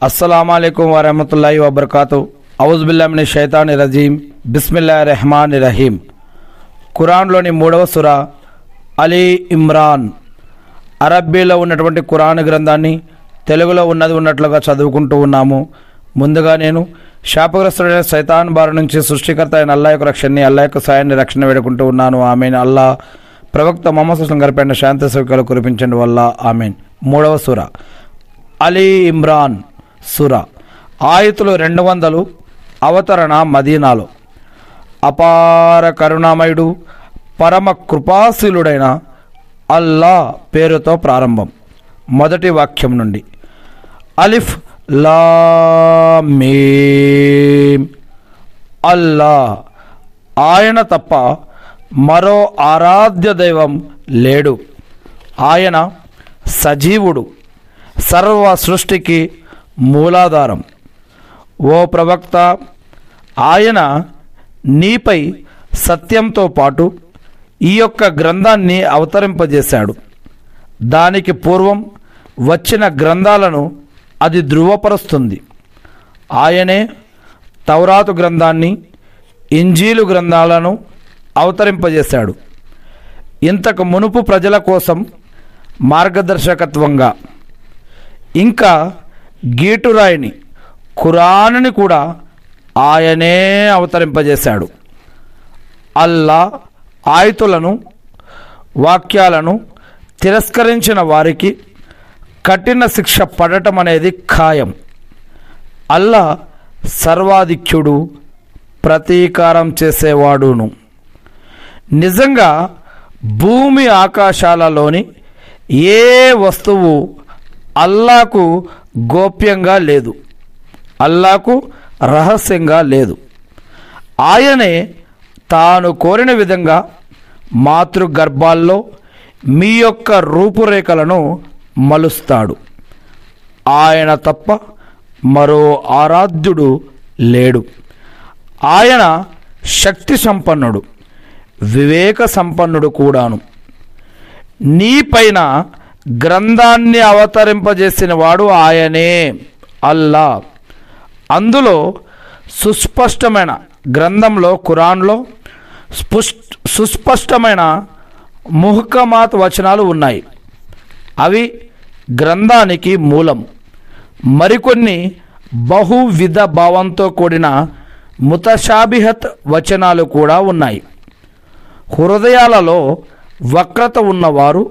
अस्सलामुअलैकुम वरहमतुल्लाहि वबरकातुहू औज़ुबिल्लाहि मिनश शैतानिर रजीम बिस्मिल्लाहिर रहमानिर रहीम। ఖురాన్లోని 3వ సూర అలీ ఇమ్రాన్. అరబ్బీలో ఉన్నటువంటి ఖురాన్ గ్రంథాన్ని తెలుగులో ఉన్నట్లుగా చదువుకుంటూ ఉన్నాము. ముందుగా నేను శాపగ్రస్తుడైన శైతాన్ బారి నుంచి సృష్టికర్త అయిన అల్లాహ్ యొక్క రక్షణని, అల్లాహ్ యొక్క సాయాన్ని, రక్షణ వేడుకుంటూ ఉన్నాను. ఆమీన్. అల్లాహ్ ప్రవక్త ముహమ్మద్ సల్లల్లాహు అలైహి వసల్లం గారిపైన శాంతి సౌఖ్యాలు కురిపించండి వల్ల ఆమీన్. 3వ సూర అలీ ఇమ్రాన్ సూర. ఆయతులు 200. అవతరణ మదీనాలో. అపార కరుణామయుడు పరమ కృపాశీలుడైన అల్లా పేరుతో ప్రారంభం. మొదటి వాక్యం నుండి. అలిఫ్ లామ్ మీమ్. అల్లా, ఆయన తప్ప మరో ఆరాధ్య దైవం లేడు. ఆయన సజీవుడు, సర్వ సృష్టికి మూలాధారం. ఓ ప్రవక్త, ఆయన నీపై సత్యంతో పాటు ఈ యొక్క గ్రంథాన్ని అవతరింపజేశాడు. దానికి పూర్వం వచ్చిన గ్రంథాలను అది ధృవపరుస్తుంది. ఆయనే తౌరాతు గ్రంథాన్ని, ఇంజీలు గ్రంథాలను అవతరింపజేశాడు. ఇంతకు మునుపు ప్రజల కోసం మార్గదర్శకత్వంగా. ఇంకా గీటురాయిని, ఖురానుని కూడా ఆయనే అవతరింపజేశాడు. అల్లా ఆయతులను, వాక్యాలను తిరస్కరించిన వారికి కఠిన శిక్ష పడటం అనేది ఖాయం. అల్లా సర్వాధిక్యుడు, ప్రతీకారం చేసేవాడును. నిజంగా భూమి ఆకాశాలలోని ఏ వస్తువు అల్లాకు గోప్యంగా లేదు, అల్లాకు రహస్యంగా లేదు. ఆయనే తాను కోరిన విధంగా మాతృగర్భాల్లో మీ యొక్క రూపురేఖలను మలుస్తాడు. ఆయన తప్ప మరో ఆరాధ్యుడు లేడు. ఆయన శక్తి సంపన్నుడు, వివేక సంపన్నుడు కూడాను. నీపైన గ్రంథాన్ని అవతరింపజేసిన వాడు ఆయనే అల్లా. అందులో సుస్పష్టమైన గ్రంథంలో, ఖురాన్లో సుస్పష్టమైన ముహకమాత్ వచనాలు ఉన్నాయి. అవి గ్రంథానికి మూలం. మరికొన్ని బహువిధ భావంతో కూడిన ముతషాబిహత్ వచనాలు కూడా ఉన్నాయి. హృదయాలలో వక్రత ఉన్నవారు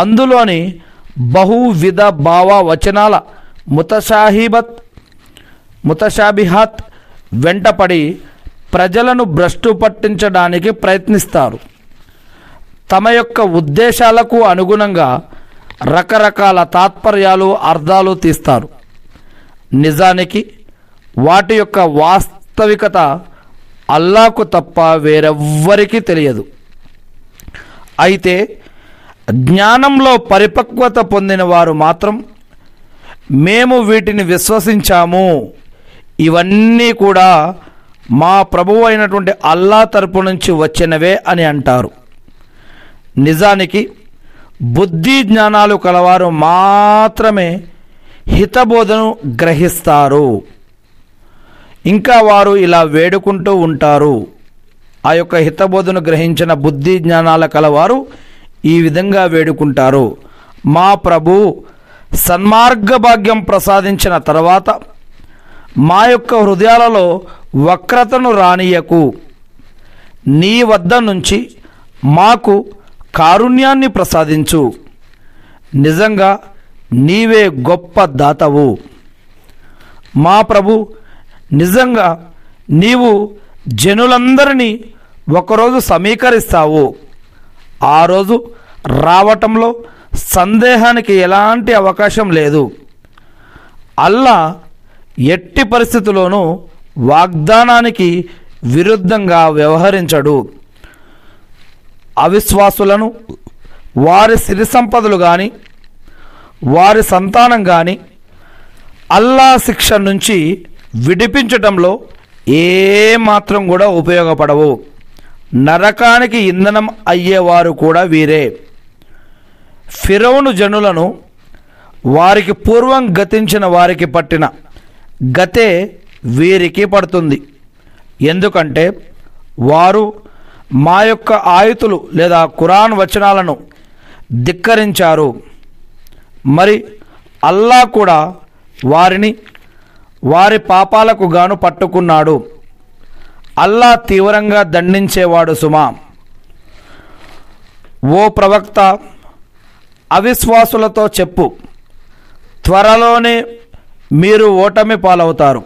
అందులోని బహువిధ భావ వచనాల ముతషాబిహాత్ వెంటపడి ప్రజలను భ్రష్టు పట్టించడానికి ప్రయత్నిస్తారు. తమ యొక్క ఉద్దేశాలకు అనుగుణంగా రకరకాల తాత్పర్యాలు, అర్థాలు తీస్తారు. నిజానికి వాటి యొక్క వాస్తవికత అల్లాకు తప్ప వేరెవ్వరికీ తెలియదు. అయితే జ్ఞానంలో పరిపక్వత పొందిన వారు మాత్రం మేము వీటిని విశ్వసించాము, ఇవన్నీ కూడా మా ప్రభువు అయినటువంటి అల్లా తరపు నుంచి వచ్చినవే అని అంటారు. నిజానికి బుద్ధి జ్ఞానాలు కలవారు మాత్రమే హితబోధను గ్రహిస్తారు. ఇంకా వారు ఇలా వేడుకుంటూ ఉంటారు. ఆ యొక్క హితబోధను గ్రహించిన బుద్ధి జ్ఞానాల కలవారు ఈ విధంగా వేడుకుంటారు. మా ప్రభు సన్మార్గ భాగ్యం ప్రసాదించిన తర్వాత మా యొక్క హృదయాలలో వక్రతను రానియకు. నీ వద్ద నుంచి మాకు కారుణ్యాన్ని ప్రసాదించు. నిజంగా నీవే గొప్ప దాతవు. మా ప్రభు, నిజంగా నీవు జనులందరినీ ఒకరోజు సమీకరిస్తావు. ఆ రోజు రావటంలో సందేహానికి ఎలాంటి అవకాశం లేదు. అల్లా ఎట్టి పరిస్థితుల్లోనూ వాగ్దానానికి విరుద్ధంగా వ్యవహరించడు. అవిశ్వాసులను, వారి సిరి సంపదలు కానీ, వారి సంతానం కానీ అల్లా శిక్ష నుంచి విడిపించటంలో ఏమాత్రం కూడా ఉపయోగపడవు. నరకానికి ఇంధనం అయ్యేవారు కూడా వీరే. ఫిరౌను జనులను వారికి పూర్వం గతించిన వారికి పట్టిన గతే వీరికి పడుతుంది. ఎందుకంటే వారు మా యొక్క ఆయుతులు లేదా ఖురాన్ వచనాలను ధిక్కరించారు. మరి అల్లా కూడా వారిని వారి పాపాలకు గాను పట్టుకున్నాడు. అల్లా తీవ్రంగా దండించేవాడు సుమా. ఓ ప్రవక్త, అవిశ్వాసులతో చెప్పు, త్వరలోనే మీరు ఓటమి పాలవుతారు,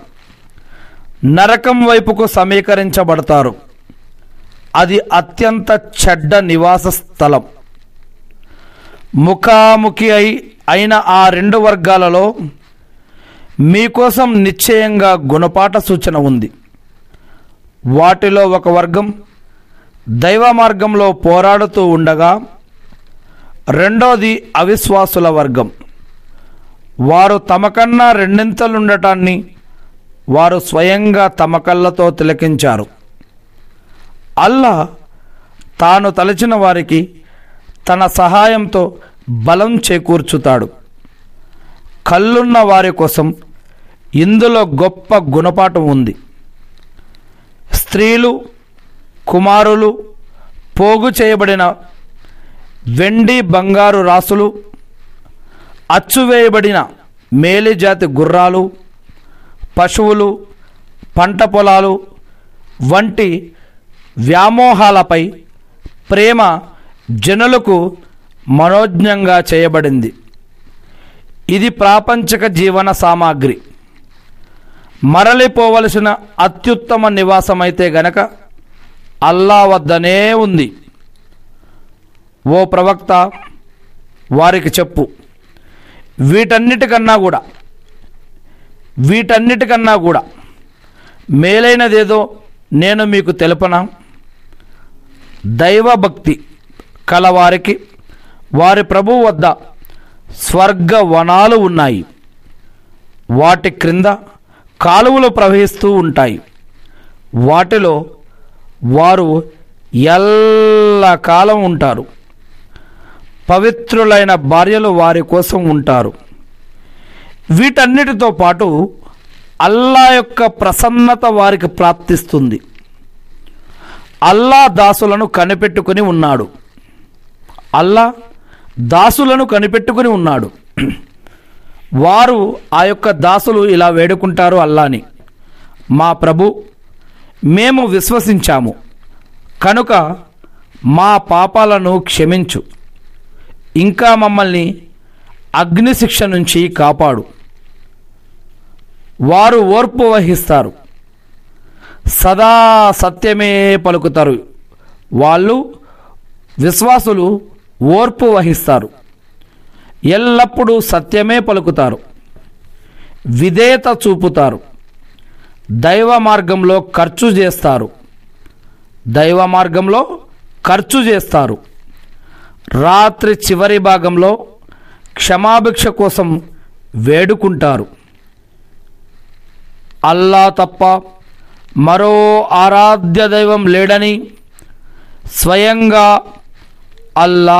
నరకం వైపుకు సమీకరించబడతారు. అది అత్యంత చెడ్డ నివాస స్థలం. ముఖాముఖి అయిన ఆ రెండు వర్గాలలో మీకోసం నిశ్చయంగా గుణపాఠ సూచన ఉంది. వాటిలో ఒక వర్గం దైవ మార్గంలో పోరాడుతూ ఉండగా, రెండోది అవిశ్వాసుల వర్గం. వారు తమకన్నా రెండింతలుండటాన్ని వారు స్వయంగా తమ కళ్ళతో తిలకించారు. అల్లా తాను తలచిన వారికి తన సహాయంతో బలం చేకూర్చుతాడు. కళ్ళున్న వారి కోసం ఇందులో గొప్ప గుణపాఠం ఉంది. స్త్రీలు, కుమారులు, పోగు చేయబడిన వెండి బంగారు రాసులు, అచ్చువేయబడిన మేలిజాతి గుర్రాలు, పశువులు, పంట పొలాలు వంటి వ్యామోహాలపై ప్రేమ జనులకు మనోజ్ఞంగా చేయబడింది. ఇది ప్రాపంచిక జీవన సామాగ్రి. మరలిపోవలసిన అత్యుత్తమ నివాసమైతే గనక అల్లా వద్దనే ఉంది. ఓ ప్రవక్త, వారికి చెప్పు, వీటన్నిటికన్నా కూడా మేలైనదేదో నేను మీకు తెలుపనా? దైవభక్తి కలవారికి వారి ప్రభువు వద్ద స్వర్గ వనాలు ఉన్నాయి. వాటి క్రింద కాలువలు ప్రవహిస్తూ ఉంటాయి. వాటిలో వారు ఎల్లకాలం ఉంటారు. పవిత్రులైన భార్యలు వారి కోసం ఉంటారు. వీటన్నిటితో పాటు అల్లా యొక్క ప్రసన్నత వారికి ప్రాప్తిస్తుంది. అల్లా దాసులను కనిపెట్టుకుని ఉన్నాడు. వారు ఆ యొక్క దాసులు ఇలా వేడుకుంటారు అల్లాని, మా ప్రభు, మేము విశ్వసించాము కనుక మా పాపాలను క్షమించు, ఇంకా మమ్మల్ని అగ్నిశిక్ష నుంచి కాపాడు. వారు ఓర్పు వహిస్తారు, సదా సత్యమే పలుకుతారు. వాళ్ళు విశ్వాసులు ఓర్పు వహిస్తారు, ఎల్లప్పుడూ సత్యమే పలుకుతారు, విధేయత చూపుతారు, దైవ మార్గంలో ఖర్చు చేస్తారు. రాత్రి చివరి భాగంలో క్షమాభిక్ష కోసం వేడుకుంటారు. అల్లా తప్ప మరో ఆరాధ్య దైవం లేడని స్వయంగా అల్లా,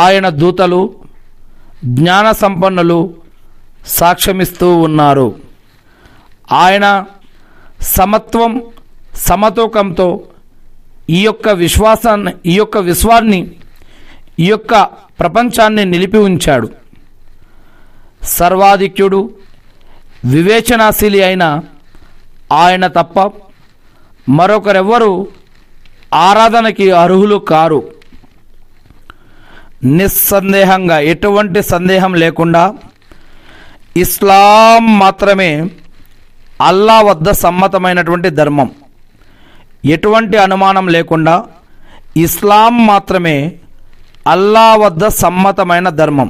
ఆయన దూతలు, జ్ఞాన సంపన్నులు సాక్ష్యమిస్తూ ఉన్నారు. ఆయన సమతూకంతో ఈ యొక్క విశ్వాన్ని ఈ యొక్క ప్రపంచాన్ని నిలిపి ఉంచాడు. సర్వాధిక్యుడు, వివేచనాశీలి అయిన ఆయన తప్ప మరొకరెవ్వరూ ఆరాధనకి అర్హులు కారు. నిస్సందేహంగా, ఎటువంటి సందేహం లేకుండా, ఇస్లాం మాత్రమే అల్లా వద్ద సమ్మతమైనటువంటి ధర్మం. ఎటువంటి అనుమానం లేకుండా ఇస్లాం మాత్రమే అల్లా వద్ద సమ్మతమైన ధర్మం.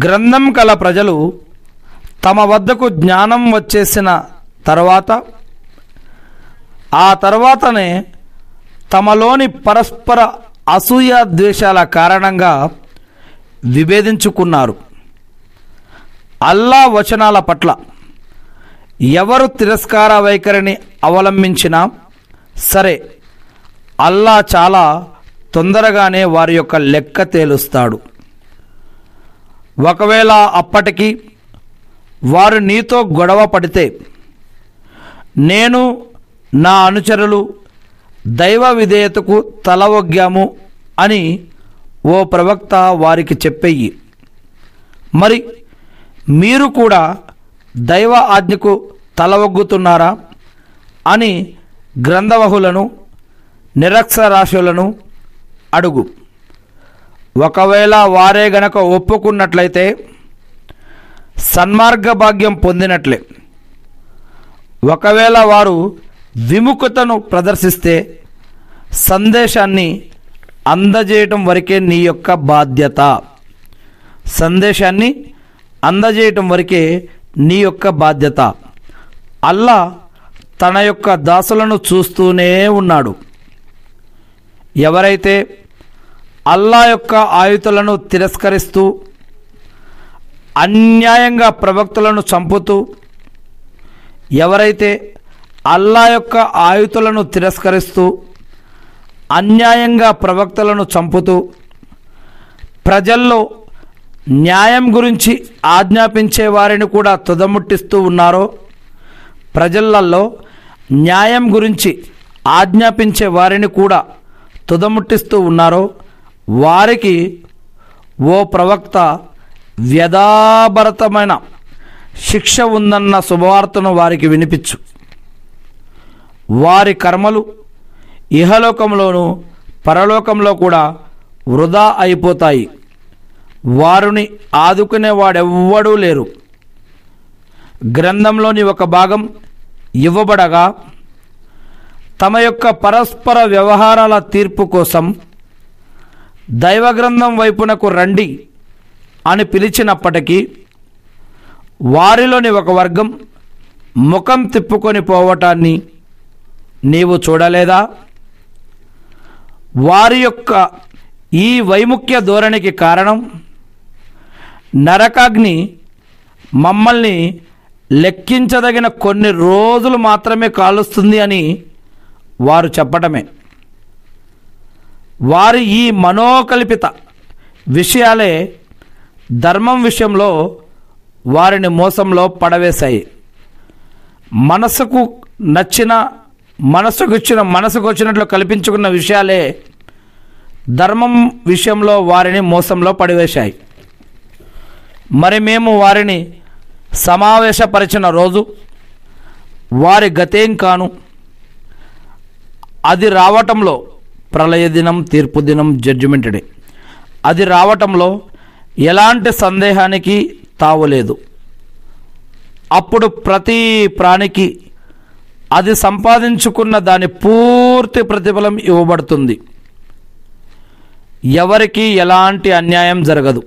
గ్రంథం కల ప్రజలు తమ వద్దకు జ్ఞానం వచ్చేసిన ఆ తర్వాతనే తమలోని పరస్పర అసూయ ద్వేషాల కారణంగా విభేదించుకున్నారు. అల్లా వచనాల పట్ల ఎవరు తిరస్కార వైఖరిని అవలంబించినా సరే, అల్లా చాలా తొందరగానే వారి యొక్క లెక్క తేలుస్తాడు. ఒకవేళ అప్పటికి వారు నీతో గొడవ పడితే నేను నా అనుచరులు దైవ విధేయతకు తల ఒగ్గాము అని ఓ ప్రవక్త వారికి చెప్పెయ్యి. మరి మీరు కూడా దైవ ఆజ్ఞకు తల ఒగ్గుతున్నారా అని గ్రంథవహులను నిరక్షరాస్యులను అడుగు. ఒకవేళ వారే గనక ఒప్పుకున్నట్లయితే సన్మార్గ భాగ్యం పొందినట్లే. ఒకవేళ వారు విముఖతను ప్రదర్శిస్తే సందేశాన్ని అందజేయటం వరకే నీ యొక్క బాధ్యత. సందేశాన్ని అందజేయటం వరకే నీ యొక్క బాధ్యత. అల్లా తన యొక్క దాసులను చూస్తూనే ఉన్నాడు. ఎవరైతే అల్లా యొక్క ఆయుతులను తిరస్కరిస్తూ అన్యాయంగా ప్రవక్తలను చంపుతూ, ఎవరైతే అల్లా యొక్క ఆయుతులను తిరస్కరిస్తూ అన్యాయంగా ప్రవక్తలను చంపుతూ ప్రజల్లో న్యాయం గురించి ఆజ్ఞాపించే వారిని కూడా తుదముట్టిస్తూ ఉన్నారో, ప్రజలలో న్యాయం గురించి ఆజ్ఞాపించే వారిని కూడా తుదముట్టిస్తూ ఉన్నారో వారికి ఓ ప్రవక్త వ్యధాభరితమైన శిక్ష ఉందన్న శుభవార్తను వారికి వినిపించు. వారి కర్మలు ఇహలోకంలోనూ పరలోకంలో కూడా వృధా అయిపోతాయి. వారిని ఆదుకునేవాడెవ్వడూ లేరు. గ్రంథంలోని ఒక భాగం ఇవ్వబడగా తమ యొక్క పరస్పర వ్యవహారాల తీర్పు కోసం దైవగ్రంథం వైపునకు రండి అని పిలిచినప్పటికీ వారిలోని ఒక వర్గం ముఖం తిప్పుకొని పోవటాన్ని నీవు చూడలేదా? వారి యొక్క ఈ వైముఖ్య ధోరణికి కారణం నరకాగ్ని మమ్మల్ని లెక్కించదగిన కొన్ని రోజులు మాత్రమే కాలుస్తుంది అని వారు చెప్పటమే. వారి ఈ మనోకల్పిత విషయాలే ధర్మం విషయంలో వారిని మోసంలో పడవేశాయి. మనసుకు వచ్చినట్లు కల్పించుకున్న విషయాలే ధర్మం విషయంలో వారిని మోసంలో పడివేశాయి. మరి మేము వారిని సమావేశపరిచిన రోజు వారి గతేం కాను. అది రావటంలో ప్రళయ దినం, తీర్పు దినం, జడ్జిమెంట్ డే, అది రావటంలో ఎలాంటి సందేహానికి తావులేదు. అప్పుడు ప్రతి ప్రాణికి అది సంపాదించుకున్న దాని పూర్తి ప్రతిఫలం ఇవ్వబడుతుంది. ఎవరికి ఎలాంటి అన్యాయం జరగదు.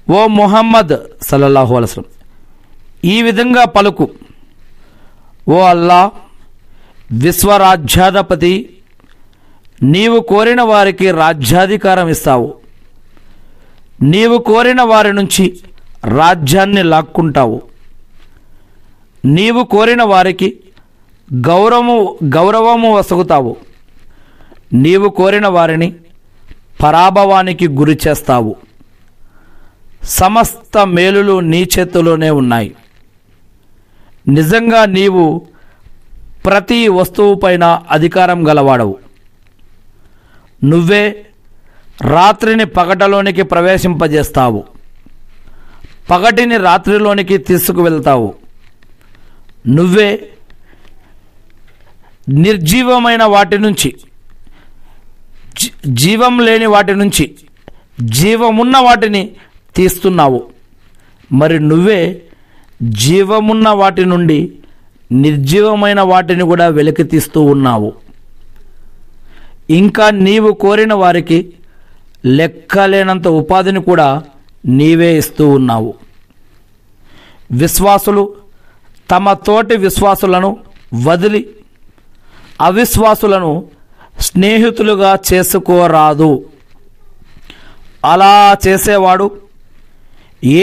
ఓ ముహమ్మద్ సల్లల్లాహు అలైహి వసల్లం, ఈ విధంగా పలుకు: ఓ అల్లా, విశ్వరాజ్యాధిపతి, నీవు కోరిన వారికి రాజ్యాధికారం ఇస్తావు. నీవు కోరిన వారి నుంచి రాజ్యాన్ని లాక్కుంటావు. నీవు కోరిన వారికి గౌరవము వసగుతావు. నీవు కోరిన వారిని పరాభవానికి గురి చేస్తావు. సమస్త మేలులు నీ చేతిలోనే ఉన్నాయి. నిజంగా నీవు ప్రతి వస్తువుపైన అధికారం గలవాడవు. నువ్వే రాత్రిని పగటలోనికి ప్రవేశింపజేస్తావు, పగటిని రాత్రిలోనికి తీసుకువెళ్తావు. నువ్వే నిర్జీవమైన వాటి నుంచి, జీవం లేని వాటి నుంచి జీవమున్న వాటిని తీస్తున్నావు. మరి నువ్వే జీవమున్న వాటి నుండి నిర్జీవమైన వాటిని కూడా వెలికి తీస్తూ ఉన్నావు. ఇంకా నీవు కోరిన వారికి లెక్కలేనంత ఉపాధిని కూడా నీవే ఇస్తూ ఉన్నావు. విశ్వాసులు తమ తోటి విశ్వాసులను వదిలి అవిశ్వాసులను స్నేహితులుగా చేసుకోరాదు. అలా చేసేవాడు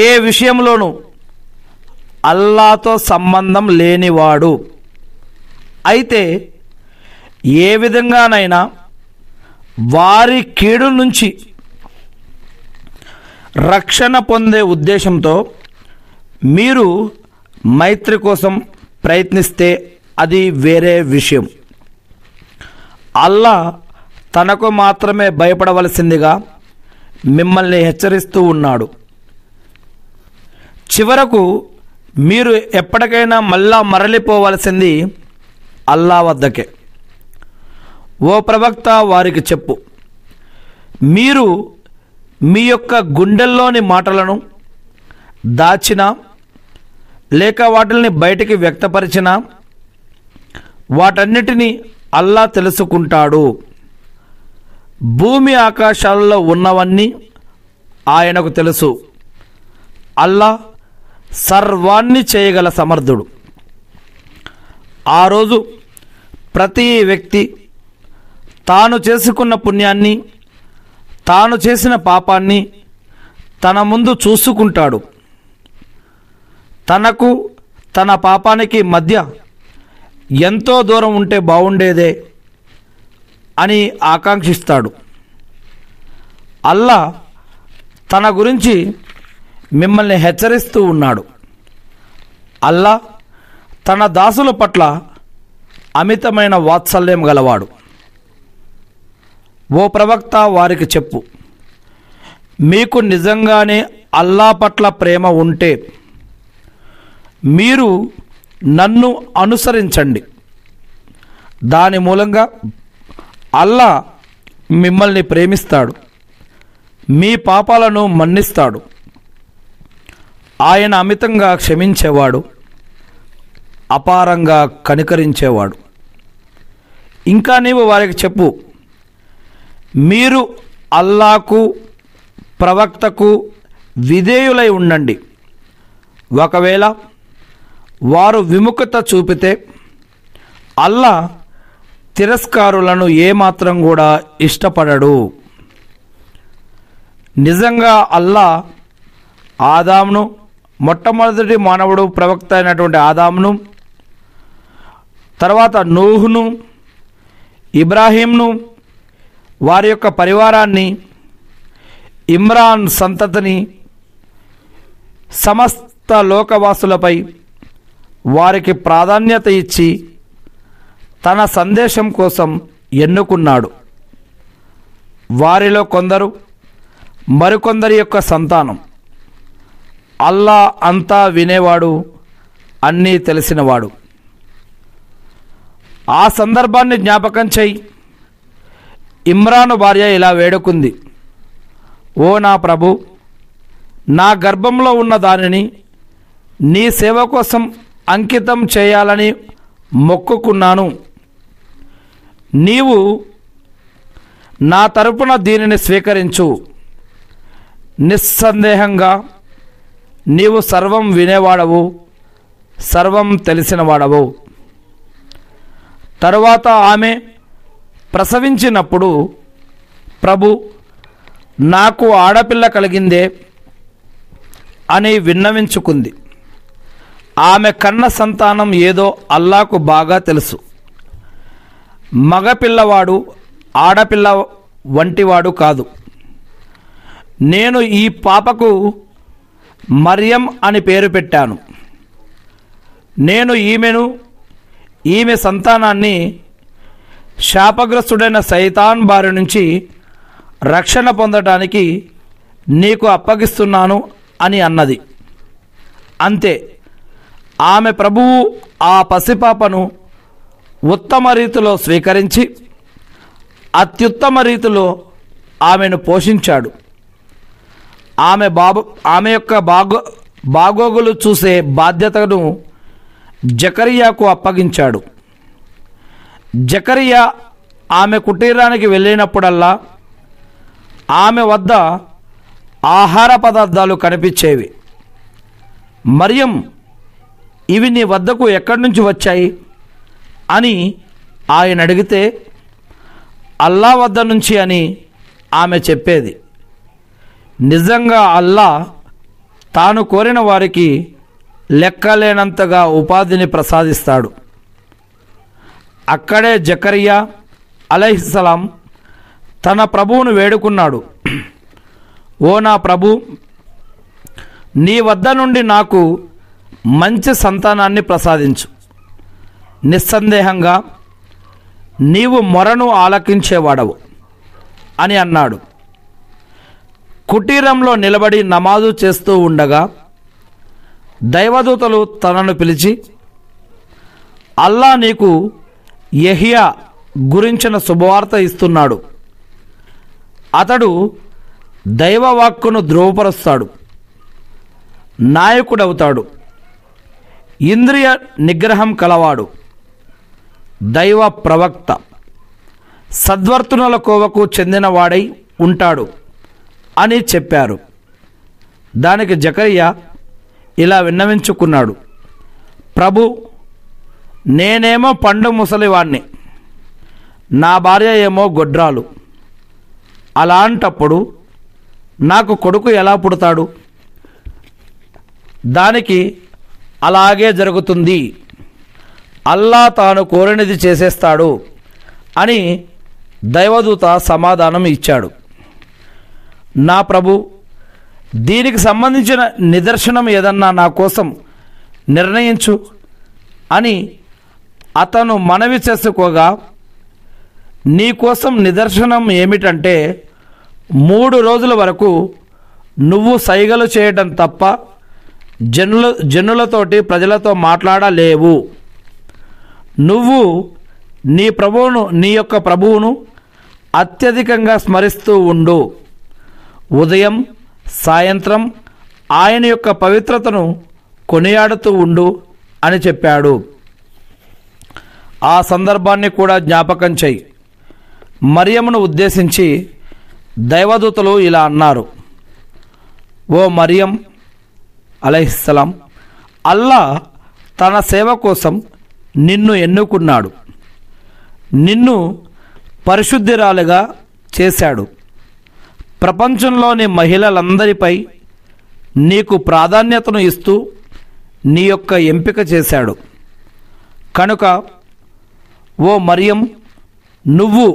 ఏ విషయంలోనూ అల్లాతో సంబంధం లేనివాడు. అయితే ఏ విధంగానైనా వారి కీడు నుంచి రక్షణ పొందే ఉద్దేశంతో మీరు మైత్రి కోసం ప్రయత్నిస్తే అది వేరే విషయం. అల్లా తనకు మాత్రమే భయపడవలసిందిగా మిమ్మల్ని హెచ్చరిస్తూ ఉన్నాడు. చివరకు మీరు ఎప్పటికైనా మరలిపోవలసింది అల్లా వద్దకే. ఓ ప్రవక్త, వారికి చెప్పు, మీరు మీ యొక్క గుండెల్లోని మాటలను దాచినా లేక వాటిని బయటికి వ్యక్తపరిచినా వాటన్నిటినీ అల్లా తెలుసుకుంటాడు. భూమి ఆకాశాలలో ఉన్నవన్నీ ఆయనకు తెలుసు. అల్లా సర్వాన్ని చేయగల సమర్థుడు. ఆ రోజు ప్రతి వ్యక్తి తాను చేసుకున్న పుణ్యాన్ని, తాను చేసిన పాపాన్ని తన ముందు చూసుకుంటాడు. తనకు తన పాపానికి మధ్య ఎంతో దూరం ఉంటే బాగుండేదే అని ఆకాంక్షిస్తాడు. అల్లా తన గురించి మిమ్మల్ని హెచ్చరిస్తూ ఉన్నాడు. అల్లా తన దాసుల పట్ల అమితమైన వాత్సల్యం గలవాడు. ఓ ప్రవక్త, వారికి చెప్పు, మీకు నిజంగానే అల్లా పట్ల ప్రేమ ఉంటే మీరు నన్ను అనుసరించండి. దాని మూలంగా అల్లా మిమ్మల్ని ప్రేమిస్తాడు, మీ పాపాలను మన్నిస్తాడు. ఆయన అమితంగా క్షమించేవాడు, అపారంగా కనికరించేవాడు. ఇంకా నీవు వారికి చెప్పు, మీరు అల్లాకు ప్రవక్తకు విధేయులై ఉండండి. ఒకవేళ వారు విముఖత చూపితే అల్లా తిరస్కారులను ఏమాత్రం కూడా ఇష్టపడడు. నిజంగా అల్లా ఆదామును, మొట్టమొదటి మానవుడు ప్రవక్త అయినటువంటి ఆదామును, తర్వాత నూహును, ఇబ్రాహీంను, వారి యొక్క పరివారాన్ని, ఇమ్రాన్ సంతతిని, సమస్త లోకవాసులపై వారికి ప్రాధాన్యత ఇచ్చి తన సందేశం కోసం ఎన్నుకున్నాడు. వారిలో కొందరు మరికొందరి యొక్క సంతానం. అల్లా అంతా వినేవాడు, అన్నీ తెలిసినవాడు. ఆ సందర్భాన్ని జ్ఞాపకం చేయి. ఇమ్రాను భార్య ఇలా వేడుకుంది, ఓ నా ప్రభు, నా గర్భంలో ఉన్న దానిని నీ సేవ కోసం అంకితం చేయాలని మొక్కుకున్నాను. నీవు నా తరపున దీనిని స్వీకరించు. నిస్సందేహంగా నీవు సర్వం వినేవాడవు, సర్వం తెలిసినవాడవు. తరువాత ఆమె ప్రసవించినప్పుడు, ప్రభు, నాకు ఆడపిల్ల కలిగిందే అని విన్నవించుకుంది. ఆమె కన్న సంతానం ఏదో అల్లాకు బాగా తెలుసు. మగపిల్లవాడు ఆడపిల్ల వంటివాడు కాదు. నేను ఈ పాపకు మరియం అని పేరు పెట్టాను. నేను ఈమె సంతానాన్ని శాపగ్రస్తుడైన సైతాన్ బారి నుంచి రక్షణ పొందడానికి నీకు అప్పగిస్తున్నాను అని అన్నది. అంతే, ఆమె ప్రభువు ఆ పసిపాపను ఉత్తమ రీతిలో స్వీకరించి అత్యుత్తమ రీతిలో ఆమెను పోషించాడు. ఆమె యొక్క బాగోగులు చూసే బాధ్యతను జకరియాకు అప్పగించాడు. జకరియా ఆమె కుటీరానికి వెళ్ళినప్పుడల్లా ఆమె వద్ద ఆహార పదార్థాలు కనిపించేవి. మరియం, ఇవి నీ వద్దకు ఎక్కడి నుంచి వచ్చాయి అని ఆయన అడిగితే, అల్లా వద్ద నుంచి అని ఆమె చెప్పేది. నిజంగా అల్లా తాను కోరిన వారికి లెక్కలేనంతగా ఉపాధిని ప్రసాదిస్తాడు. అక్కడే జకరియా అలైహిస్సలాం తన ప్రభువును వేడుకున్నాడు, ఓ నా ప్రభు, నీ వద్ద నుండి నాకు మంచి సంతానాన్ని ప్రసాదించు. నిస్సందేహంగా నీవు మొరను ఆలకించేవాడవు అని అన్నాడు. కుటీరంలో నిలబడి నమాజు చేస్తూ ఉండగా దైవదూతలు తనను పిలిచి, అల్లా నీకు యెహ్యా గురించిన శుభవార్త ఇస్తున్నాడు. అతడు దైవవాక్కును ధృవపరుస్తాడు, నాయకుడవుతాడు, ఇంద్రియ నిగ్రహం కలవాడు, దైవ ప్రవక్త, సద్వర్తనుల కోవకు చెందినవాడై ఉంటాడు అని చెప్పారు. దానికి జకరియా ఇలా విన్నవించుకున్నాడు, ప్రభు, నేనేమో పండు ముసలివాణ్ణి, నా భార్య ఏమో గొడ్రాలు. అలాంటప్పుడు నాకు కొడుకు ఎలా పుడతాడు? దానికి అలాగే జరుగుతుంది, అల్లా తాను కోరినది చేసేస్తాడు అని దైవదూత సమాధానం ఇచ్చాడు. నా ప్రభు, దీనికి సంబంధించిన నిదర్శనం ఏదన్నా నా కోసం నిర్ణయించు అని అతను మనవి చేసుకోగా, నీ కోసం నిదర్శనం ఏమిటంటే 3 రోజుల వరకు నువ్వు సైగలు చేయడం తప్ప జనులతోటి ప్రజలతో మాట్లాడలేవు. నువ్వు నీ యొక్క ప్రభువును అత్యధికంగా స్మరిస్తూ ఉండు. ఉదయం సాయంత్రం ఆయన యొక్క పవిత్రతను కొనియాడుతూ ఉండు అని చెప్పాడు. ఆ సందర్భాన్ని కూడా జ్ఞాపకం చెయ్యి. మరియమును ఉద్దేశించి దైవదూతలు ఇలా అన్నారు, ఓ మరియం అలైహిస్సలాం, అల్లా తన సేవ కోసం నిన్ను ఎన్నుకున్నాడు, నిన్ను పరిశుద్ధిరాలుగా చేశాడు. ప్రపంచంలోని మహిళలందరిపై నీకు ప్రాధాన్యతను ఇస్తూ నీ యొక్క ఎంపిక చేశాడు. కనుక ఓ మరియం, నువ్వు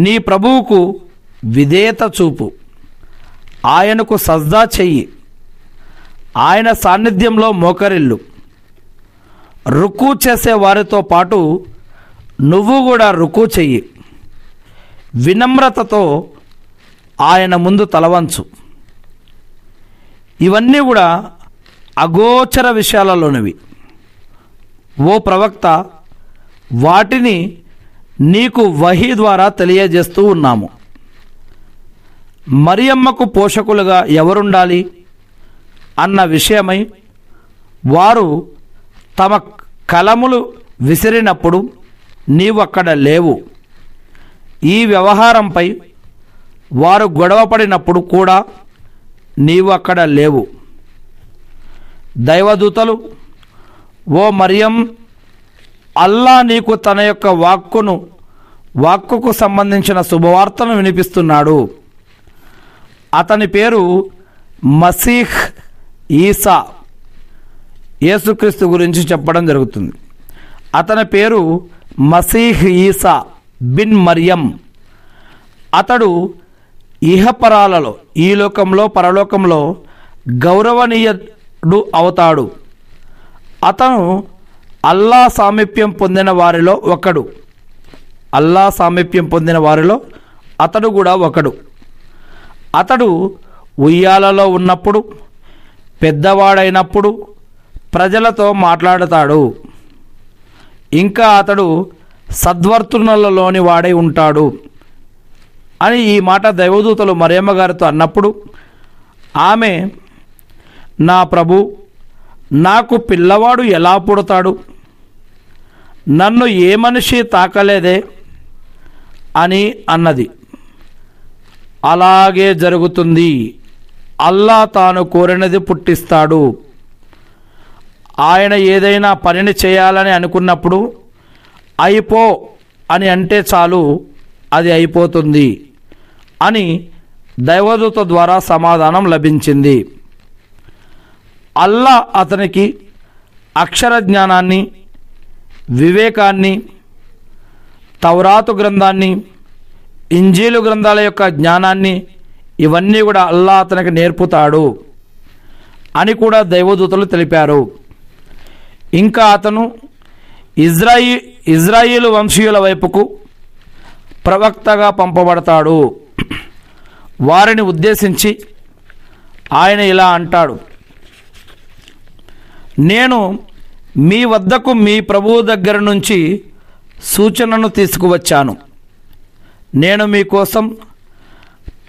నీ ప్రభువుకు విధేయత చూపు, ఆయనకు సజ్దా చెయ్యి, ఆయన సాన్నిధ్యంలో మోకరిల్లు. రుకు చేసే వారితో పాటు నువ్వు కూడా రుకు చెయ్యి. వినమ్రతతో ఆయన ముందు తలవంచు. ఇవన్నీ కూడా అగోచర విషయాలలోనివి. ఓ ప్రవక్త, వాటిని నీకు వహీ ద్వారా తెలియజేస్తూ ఉన్నాము. మరియమ్మకు పోషకులుగా ఎవరుండాలి అన్న విషయమై వారు తమ కలములు విసిరినప్పుడు నీవు అక్కడ లేవు. ఈ వ్యవహారంపై వారు గొడవపడినప్పుడు కూడా నీవు అక్కడ లేవు. దైవదూతలు, ఓ మరియం, అల్లా నీకు తన యొక్క వాక్కుకు సంబంధించిన శుభవార్తను వినిపిస్తున్నాడు. అతని పేరు మసీహ్ ఈసా. యేసుక్రీస్తు గురించి చెప్పడం జరుగుతుంది. అతని పేరు మసీహ్ ఈసా బిన్ మరియం. అతడు ఇహపరాలలో, ఈ లోకంలో పరలోకంలో గౌరవనీయుడు అవుతాడు. అతను అల్లా సామీప్యం పొందిన వారిలో ఒకడు. అల్లా సామీప్యం పొందిన వారిలో అతడు కూడా ఒకడు. అతడు ఉయ్యాలలో ఉన్నప్పుడు, పెద్దవాడైనప్పుడు ప్రజలతో మాట్లాడతాడు. ఇంకా అతడు సద్వర్తనులలోని వాడై ఉంటాడు అని ఈ మాట దైవదూతలు మరియమ్మ గారితో అన్నప్పుడు ఆమె, నా ప్రభు, నాకు పిల్లవాడు ఎలా పుడతాడు? నన్ను ఏ మనిషి తాకలేదే అని అన్నది. అలాగే జరుగుతుంది, అల్లా తాను కోరినది పుట్టిస్తాడు. ఆయన ఏదైనా పనిని చేయాలని అనుకున్నప్పుడు అయిపో అని అంటే చాలు, అది అయిపోతుంది అని దైవదూత ద్వారా సమాధానం లభించింది. అల్లా అతనికి అక్షర జ్ఞానాన్ని, వివేకాన్ని, తౌరాతు గ్రంథాన్ని, ఇంజీలు గ్రంథాల యొక్క జ్ఞానాన్ని ఇవన్నీ కూడా అల్లా అతనికి నేర్పుతాడు అని కూడా దైవదూతలు తెలిపారు. ఇంకా అతను ఇజ్రాయిలు వంశీయుల వైపుకు ప్రవక్తగా పంపబడతాడు. వారిని ఉద్దేశించి ఆయన ఇలా అంటాడు, నేను మీ వద్దకు మీ ప్రభువు దగ్గర నుంచి సూచనను తీసుకువచ్చాను. నేను మీకోసం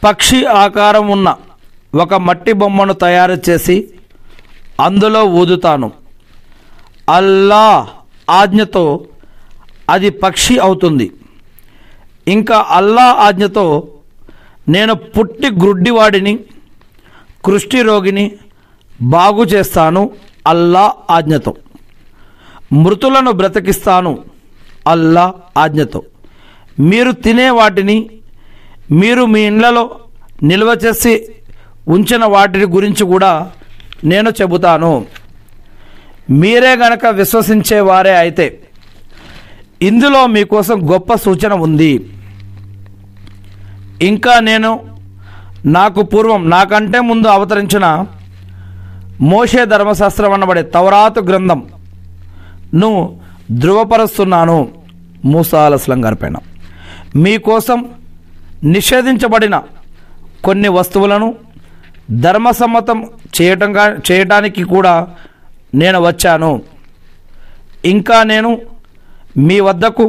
పక్షి ఆకారం ఉన్న ఒక మట్టి బొమ్మను తయారు చేసి అందులో ఊదుతాను. అల్లా ఆజ్ఞతో అది పక్షి అవుతుంది. ఇంకా అల్లా ఆజ్ఞతో నేను పుట్టి గ్రుడ్డివాడిని, కుష్టి రోగిని బాగు చేస్తాను. అల్లా ఆజ్ఞతో మృతులను బ్రతికిస్తాను. అల్లా ఆజ్ఞతో మీరు తినే వాటిని, మీరు మీ ఇళ్లలో నిల్వ చేసి ఉంచిన వాటిని గురించి కూడా నేను చెబుతాను. మీరే గనక విశ్వసించేవారే అయితే ఇందులో మీకోసం గొప్ప సూచన ఉంది. ఇంకా నేను నాకు పూర్వం నాకంటే ముందు అవతరించిన మోషే ధర్మశాస్త్రం అనబడే తౌరాతు గ్రంథంను ధృవపరుస్తున్నాను. మూసా అలైహిస్సలాం గారిపైన మీకోసం నిషేధించబడిన కొన్ని వస్తువులను ధర్మసమ్మతం చేయటానికి కూడా నేను వచ్చాను. ఇంకా నేను మీ వద్దకు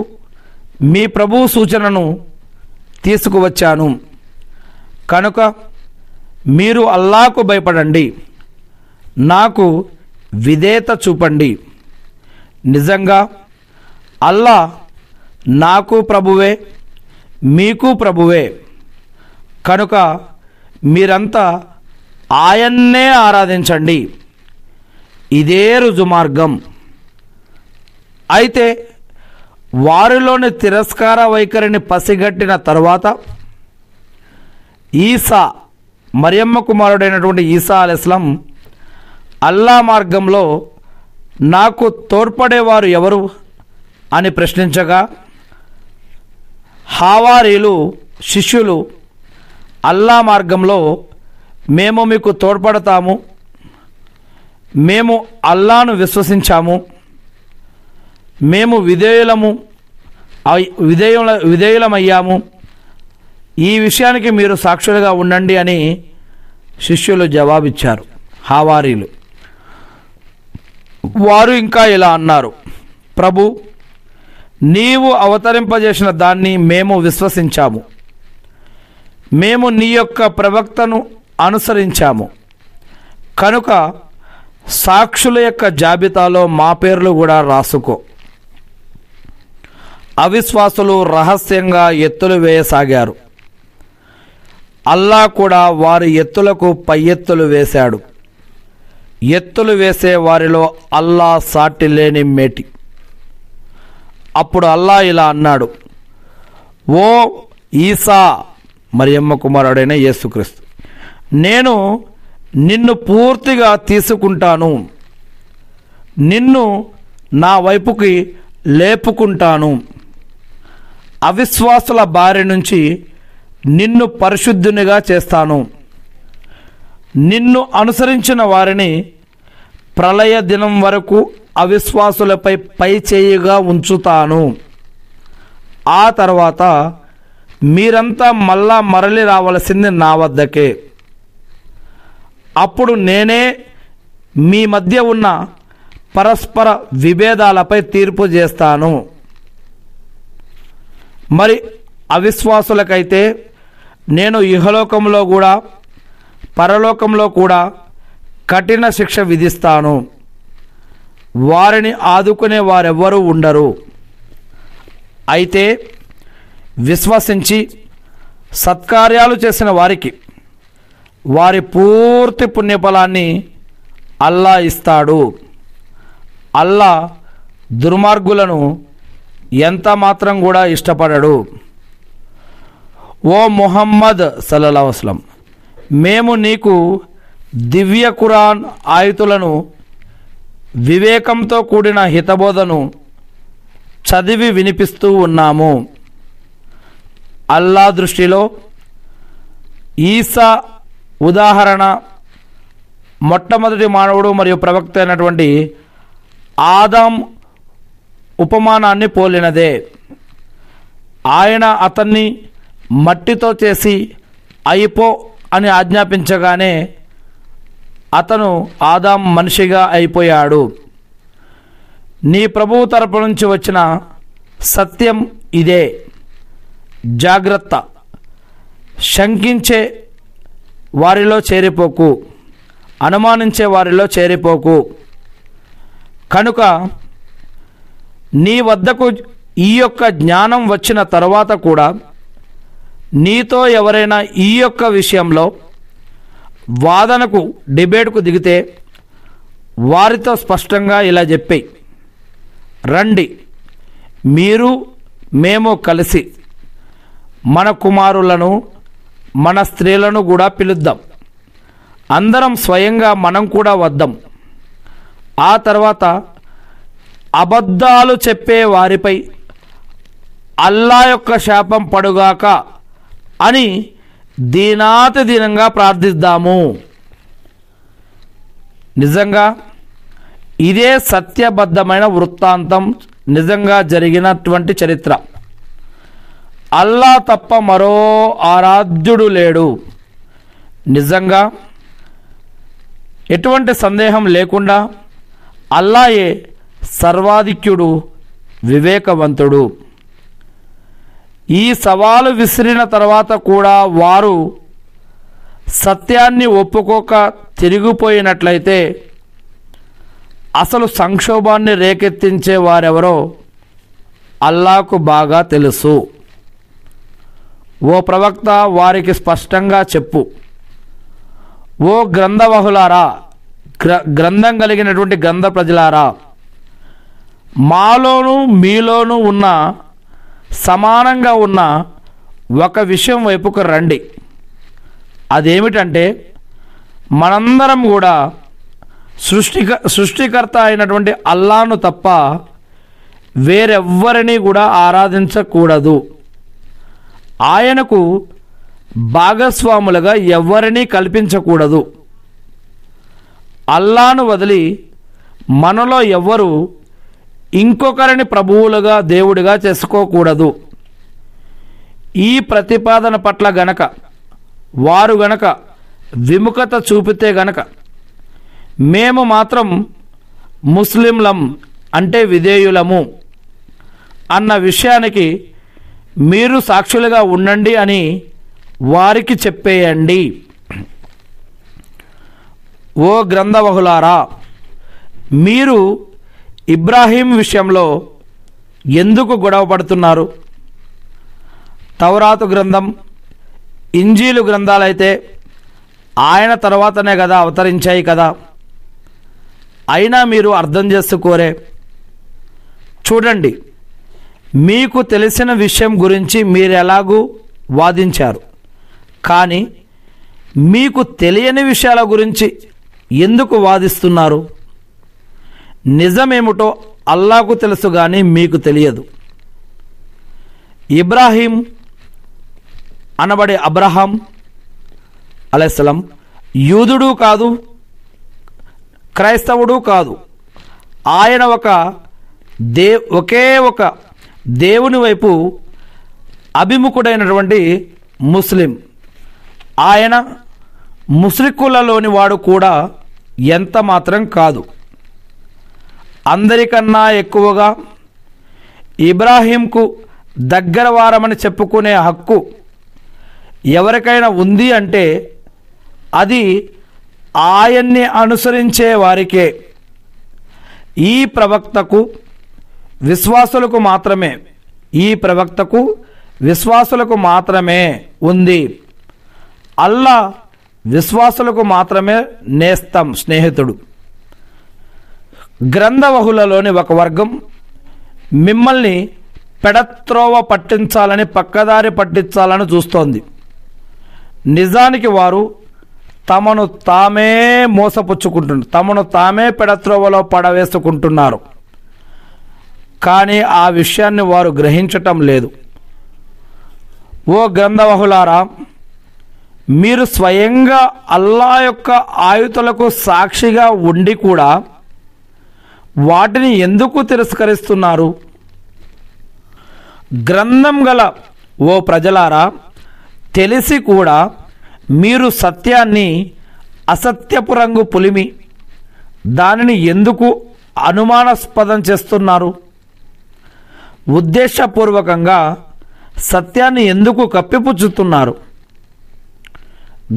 మీ ప్రభువు సూచనను తీసుకువచ్చాను. కనుక మీరు అల్లాహకు భయపడండి, నాకు విధేయత చూపండి. నిజంగా అల్లా నాకు ప్రభువే, మీకు ప్రభువే. కనుక మీరంతా ఆయన్నే ఆరాధించండి. ఇదే రుజుమార్గం. అయితే వారిలోని తిరస్కార వైఖరిని పసిగట్టిన తరువాత ఈసా, మరియమ్మ కుమారుడైనటువంటి ఈసా అలైహిస్సలాం అల్లా మార్గంలో నాకు తోడ్పడేవారు ఎవరు అని ప్రశ్నించగా, హవారీలు శిష్యులు అల్లా మార్గంలో మేము మీకు తోడ్పడతాము, మేము అల్లాను విశ్వసించాము, మేము విధేయులమయ్యాము, ఈ విషయానికి మీరు సాక్షులుగా ఉండండి అని శిష్యులు జవాబిచ్చారు. హవారీలు వారు ఇంకా ఇలా అన్నారు, ప్రభు, నీవు అవతరింపజేసిన దాన్ని మేము విశ్వసించాము, మేము నీ యొక్క ప్రవక్తను అనుసరించాము. కనుక సాక్షుల యొక్క జాబితాలో మా పేర్లు కూడా రాసుకో. అవిశ్వాసులు రహస్యంగా ఎత్తులు వేయసాగారు. అల్లా కూడా వారి ఎత్తులకు పై ఎత్తులు వేశాడు. ఎత్తులు వేసే వారిలో అల్లా సాటి లేని మేటి. అప్పుడు అల్లా ఇలా అన్నాడు, ఓ ఈసా, మరియమ్మ కుమారుడైన యేసుక్రీస్తు, నేను నిన్ను పూర్తిగా తీసుకుంటాను, నిన్ను నా వైపుకి లేపుకుంటాను. అవిశ్వాసుల బారి నుంచి నిన్ను పరిశుద్ధునిగా చేస్తాను. నిన్ను అనుసరించిన వారిని ప్రళయ దినం వరకు అవిశ్వాసులపై పైచేయిగా ఉంచుతాను. ఆ తర్వాత మీరంతా మళ్ళా మరలి రావలసింది నా వద్దకే. అప్పుడు నేనే మీ మధ్య ఉన్న పరస్పర విభేదాలపై తీర్పు చేస్తాను. మరి అవిశ్వాసులకైతే నేను ఇహలోకంలో కూడా పరలోకంలో కూడా కఠిన శిక్ష విధిస్తాను. వారిని ఆదుకునే వారెవ్వరూ ఉండరు. అయితే విశ్వసించి సత్కార్యాలు చేసిన వారికి వారి పూర్తి పుణ్యఫలాన్ని అల్లా ఇస్తాడు. అల్లా దుర్మార్గులను ఎంత మాత్రం కూడా ఇష్టపడడు. ఓ ముహమ్మద్ సల్లల్లాహు అలైహి వసల్లం, మేము నీకు దివ్య ఖురాన్ ఆయతులను, వివేకంతో కూడిన హితబోధను చదివి వినిపిస్తూ ఉన్నాము. అల్లా దృష్టిలో ఈసా ఉదాహరణ మొట్టమొదటి మానవుడు మరియు ప్రవక్త అయినటువంటి ఆదాం ఉపమానాన్ని పోలినదే. ఆయన అతన్ని మట్టితో చేసి అయిపో అని ఆజ్ఞాపించగానే అతను ఆదాం మనిషిగా అయిపోయాడు. నీ ప్రభువు తరపు నుంచి వచ్చిన సత్యం ఇదే. జాగ్రత్త, శంకించే వారిలో చేరిపోకు, అనుమానించే వారిలో చేరిపోకు. కనుక నీ వద్దకు ఈ యొక్క జ్ఞానం వచ్చిన తర్వాత కూడా నీతో ఎవరైనా ఈ యొక్క విషయంలో వాదనకు డిబేట్కు దిగితే వారితో స్పష్టంగా ఇలా చెప్పేయి, రండి మీరు మేము కలిసి మన కుమారులను మన స్త్రీలను కూడా పిలుద్దాం, అందరం స్వయంగా మనం కూడా వద్దాం. ఆ తర్వాత అబద్ధాలు చెప్పే వారిపై అల్లా యొక్క శాపం పడుగాక అని దీనాతి దీనంగా ప్రార్థిద్దాము. నిజంగా ఇదే సత్యబద్ధమైన వృత్తాంతం, నిజంగా జరిగినటువంటి చరిత్ర. అల్లా తప్ప మరో ఆరాధ్యుడు లేడు. నిజంగా ఎటువంటి సందేహం లేకుండా అల్లాయే సర్వాధిక్యుడు, వివేకవంతుడు. ఈ సవాలు విసిరిన తర్వాత కూడా వారు సత్యాన్ని ఒప్పుకోక తిరిగిపోయినట్లయితే అసలు సంక్షోభాన్ని రేకెత్తించే వారెవరో అల్లాకు బాగా తెలుసు. ఓ ప్రవక్త, వారికి స్పష్టంగా చెప్పు, ఓ గ్రంథవహులారా, గ్రంథం కలిగినటువంటి గ్రంథ ప్రజలారా, మాలోనూ మీలోనూ ఉన్న సమానంగా ఉన్న ఒక విషయం వైపుకు రండి. అదేమిటంటే మనందరం కూడా సృష్టికర్త అయినటువంటి అల్లాను తప్ప వేరెవ్వరిని కూడా ఆరాధించకూడదు. ఆయనకు భాగస్వాములుగా ఎవ్వరినీ కల్పించకూడదు. అల్లాను వదిలి మనలో ఎవ్వరు ఇంకొకరిని ప్రభువులుగా దేవుడిగా చేసుకోకూడదు. ఈ ప్రతిపాదన పట్ల గనక వారు గనక విముఖత చూపితే గనక మేము మాత్రం ముస్లింలం, అంటే విధేయులము అన్న విషయానికి మీరు సాక్షులుగా ఉండండి అని వారికి చెప్పేయండి. ఓ గ్రంథవహులారా, మీరు ఇబ్రాహీం విషయంలో ఎందుకు గొడవ పడుతున్నారు? తౌరాతు గ్రంథం, ఇంజీలు గ్రంథాలైతే ఆయన తర్వాతనే కదా అవతరించాయి కదా. అయినా మీరు అర్థం చేసుకోరే. చూడండి, మీకు తెలిసిన విషయం గురించి మీరు ఎలాగూ వాదించారు, కానీ మీకు తెలియని విషయాల గురించి ఎందుకు వాదిస్తున్నారు? నిజమేమిటో అల్లాకు తెలుసు, కానీ మీకు తెలియదు. ఇబ్రాహీం అనబడే అబ్రహాం అలైహిస్సలాం యూదుడు కాదు, క్రైస్తవుడు కాదు. ఆయన ఒకే ఒక దేవుని వైపు అభిముఖుడైనటువంటి ముస్లిం. ఆయన ముష్రికులలోని వాడు కూడా ఎంత మాత్రం కాదు. అందరికన్నా ఎక్కువగా ఇబ్రాహీంకు దగ్గర వారమని చెప్పుకునే హక్కు ఎవరికైనా ఉంది అంటే అది ఆయన్ని అనుసరించే వారికే. ఈ ప్రవక్తకు విశ్వాసులకు మాత్రమే ఉంది. అల్లా విశ్వాసులకు మాత్రమే నేస్తం, స్నేహితుడు. గ్రంథవహులలోని ఒక వర్గం మిమ్మల్ని పెడత్రోవ పట్టించాలని, పక్కదారి పట్టించాలని చూస్తోంది. నిజానికి వారు తమను తామే మోసపుచ్చుకుంటున్నారు, తమను తామే పెడత్రోవలో పడవేసుకుంటున్నారు. కానీ ఆ విషయాన్ని వారు గ్రహించటం లేదు. ఓ గ్రంథవహులారా, మీరు స్వయంగా అల్లా యొక్క ఆయుతులకు సాక్షిగా ఉండి కూడా వాటిని ఎందుకు తిరస్కరిస్తున్నారు? గ్రంథం గల ఓ ప్రజలారా, తెలిసి కూడా మీరు సత్యాన్ని అసత్యపు రంగు పులిమి దానిని ఎందుకు అనుమానాస్పదం చేస్తున్నారు? ఉద్దేశపూర్వకంగా సత్యాన్ని ఎందుకు కప్పిపుచ్చుతున్నారు?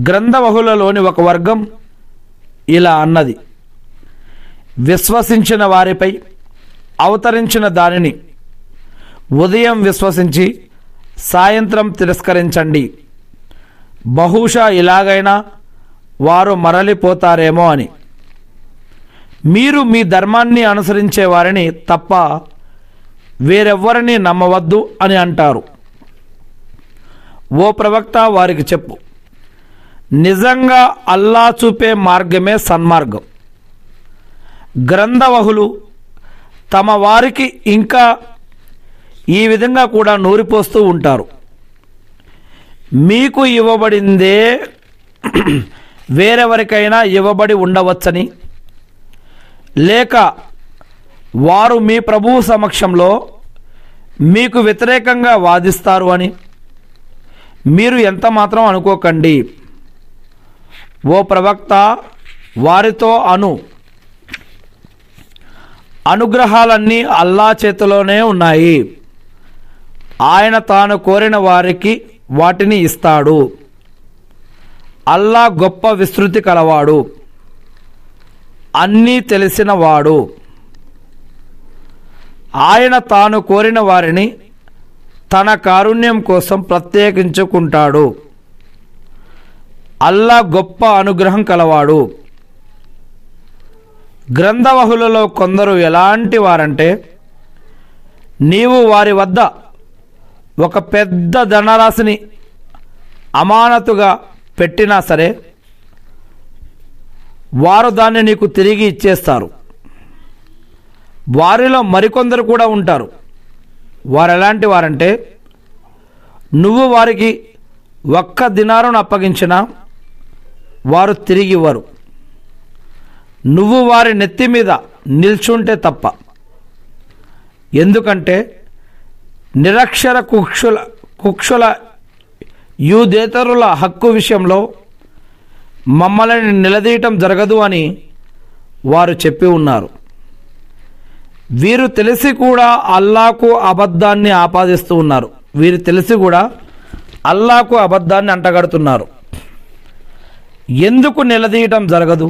గ్రంథవహులలోని ఒక వర్గం ఇలా అన్నది: విశ్వసించిన వారిపై అవతరించిన దానిని ఉదయం విశ్వసించి సాయంత్రం తిరస్కరించండి, బహుశా ఇలాగైనా వారు మరలిపోతారేమో అని. మీరు మీ ధర్మాన్ని అనుసరించే వారిని తప్ప వేరెవ్వరిని నమ్మవద్దు అని అంటారు. ఓ ప్రవక్త, వారికి చెప్పు, నిజంగా అల్లా చూపే మార్గమే సన్మార్గం. గ్రంథవహులు తమ వారికి ఇంకా ఈ విధంగా కూడా నూరిపోస్తూ ఉంటారు: మీకు ఇవ్వబడిందే వేరెవరికైనా ఇవ్వబడి ఉండవచ్చని, లేక వారు మీ ప్రభువు సమక్షంలో మీకు వ్యతిరేకంగా వాదిస్తారు అని మీరు ఎంత మాత్రం అనుకోకండి. ఓ ప్రవక్త, వారితో అనుగ్రహాలన్నీ అల్లా చేతిలోనే ఉన్నాయి. ఆయన తాను కోరిన వారికి వాటిని ఇస్తాడు. అల్లా గొప్ప విస్తృతి కలవాడు, అన్నీ తెలిసినవాడు. ఆయన తాను కోరిన వారిని తన కారుణ్యం కోసం ప్రత్యేకించుకుంటాడు. అల్లా గొప్ప అనుగ్రహం కలవాడు. గ్రంథవహులలో కొందరు ఎలాంటి వారంటే, నీవు వారి వద్ద ఒక పెద్ద ధనరాశిని అమానతుగా పెట్టినా సరే వారు దాన్ని నీకు తిరిగి ఇచ్చేస్తారు. వారిలో మరికొందరు కూడా ఉంటారు. వారు ఎలాంటి వారంటే, నువ్వు వారికి ఒక్క దినారును అప్పగించినా వారు తిరిగి ఇవ్వరు, నువ్వు వారి నెత్తి మీద నిల్చుంటే తప్ప. ఎందుకంటే నిరక్షర కుక్షుల యూదేతరుల హక్కు విషయంలో మమ్మల్ని నిలదీయటం జరగదు అని వారు చెప్పి ఉన్నారు. వీరు తెలిసి కూడా అల్లాకు అబద్ధాన్ని ఆపాదిస్తూ ఉన్నారు. వీరు తెలిసి కూడా అల్లాకు అబద్ధాన్ని అంటగడుతున్నారు. ఎందుకు నిలదీయటం జరగదు?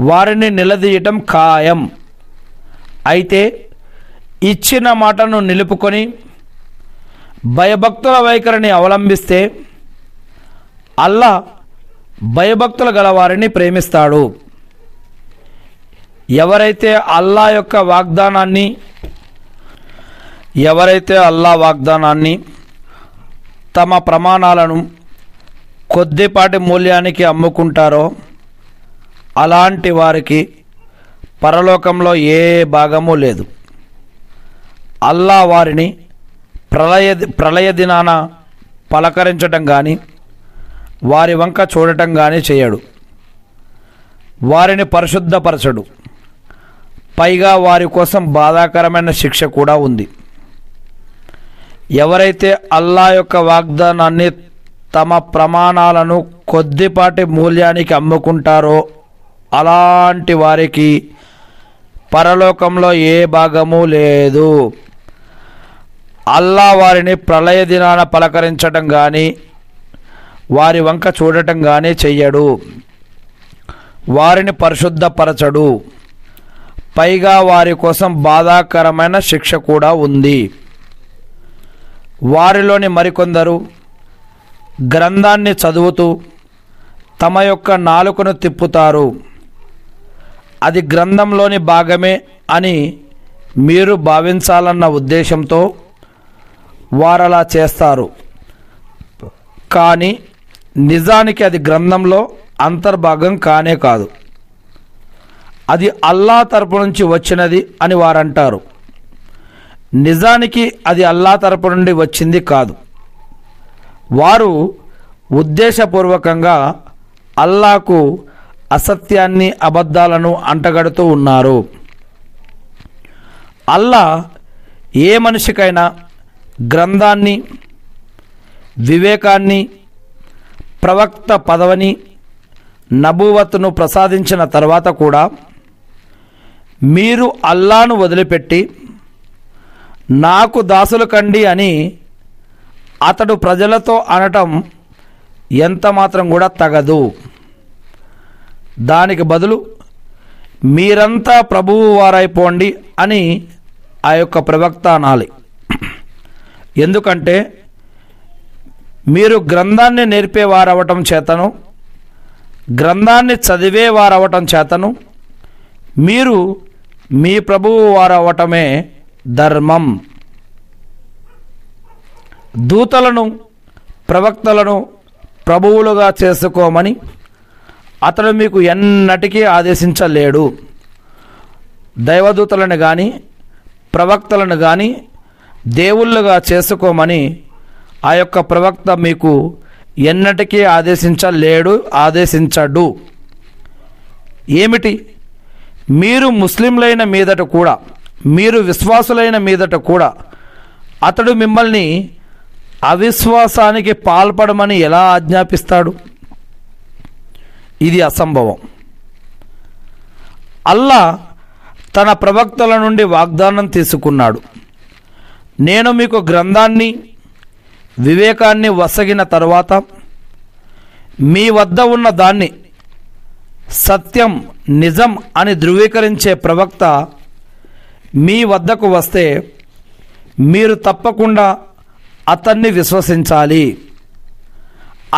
వారిని నిలదీయటం ఖాయం. అయితే ఇచ్చిన మాటను నిలుపుకొని భయభక్తుల వైఖరిని అవలంబిస్తే అల్లా భయభక్తులు గల వారిని ప్రేమిస్తాడు. ఎవరైతే అల్లా వాగ్దానాన్ని తమ ప్రమాణాలను కొద్దిపాటి మూల్యానికి అమ్ముకుంటారో అలాంటి వారికి పరలోకంలో ఏ భాగము లేదు. అల్లా వారిని ప్రళయ దినాన పలకరించటం కానీ వారి వంక చూడటం కానీ చేయడు. వారిని పరిశుద్ధపరచడు. పైగా వారి కోసం బాధాకరమైన శిక్ష కూడా ఉంది. ఎవరైతే అల్లా యొక్క వాగ్దానాన్ని తమ ప్రమాణాలను కొద్దిపాటి మూల్యానికి అమ్ముకుంటారో అలాంటి వారికి పరలోకంలో ఏ భాగము లేదు. అల్లా వారిని ప్రళయ దినాన పలకరించటం కానీ వారి వంక చూడటం కానీ చెయ్యడు. వారిని పరిశుద్ధపరచడు. పైగా వారి కోసం బాధాకరమైన శిక్ష కూడా ఉంది. వారిలోని మరికొందరు గ్రంథాన్ని చదువుతూ తమ యొక్క నాలుకను తిప్పుతారు. అది గ్రంథంలోని భాగమే అని మీరు భావించాలన్న ఉద్దేశంతో వారలా చేస్తారు. కానీ నిజానికి అది గ్రంథంలో అంతర్భాగం కానే కాదు. అది అల్లా తరపు నుంచి వచ్చినది అని వారంటారు. నిజానికి అది అల్లా తరపు నుండి వచ్చింది కాదు. వారు ఉద్దేశపూర్వకంగా అల్లాకు అసత్యాన్ని అబద్ధాలను అంటగడుతూ ఉన్నారు. అల్లా ఏ మనిషికైనా గ్రంథాన్ని, వివేకాన్ని, ప్రవక్త పదవిని, నబూవత్తును ప్రసాదించిన తర్వాత కూడా మీరు అల్లాను వదిలిపెట్టి నాకు దాసులు కండి అని అతడు ప్రజలతో అనటం ఎంతమాత్రం కూడా తగదు. దానికి బదులు మీరంతా ప్రభువు వారైపోండి అని ఆ యొక్క ప్రవక్త అనాలి. ఎందుకంటే మీరు గ్రంథాన్ని నేర్పేవారవటం చేతను, గ్రంథాన్ని చదివేవారవటం చేతను మీరు మీ ప్రభువు వారవటమే ధర్మం. దూతలను, ప్రవక్తలను ప్రభువులుగా చేసుకోమని అతడు మీకు ఎన్నటికీ ఆదేశించలేడు. దైవదూతలను కానీ ప్రవక్తలను కానీ దేవుళ్ళుగా చేసుకోమని ఆ యొక్క ప్రవక్త మీకు ఎన్నటికీ ఆదేశించడు. ఏమిటి? మీరు ముస్లింలైన మీదట కూడా, మీరు విశ్వాసులైన మీదట కూడా అతడు మిమ్మల్ని అవిశ్వాసానికి పాల్పడమని ఎలా ఆజ్ఞాపిస్తాడు? ఇది అసంభవం. అల్లా తన ప్రవక్తల నుండి వాగ్దానం తీసుకున్నాడు, నేను మీకు గ్రంథాన్ని, వివేకాన్ని వసగిన తరువాత మీ వద్ద ఉన్న దాన్ని సత్యం, నిజం అని ధృవీకరించే ప్రవక్త మీ వద్దకు వస్తే మీరు తప్పకుండా అతన్ని విశ్వసించాలి,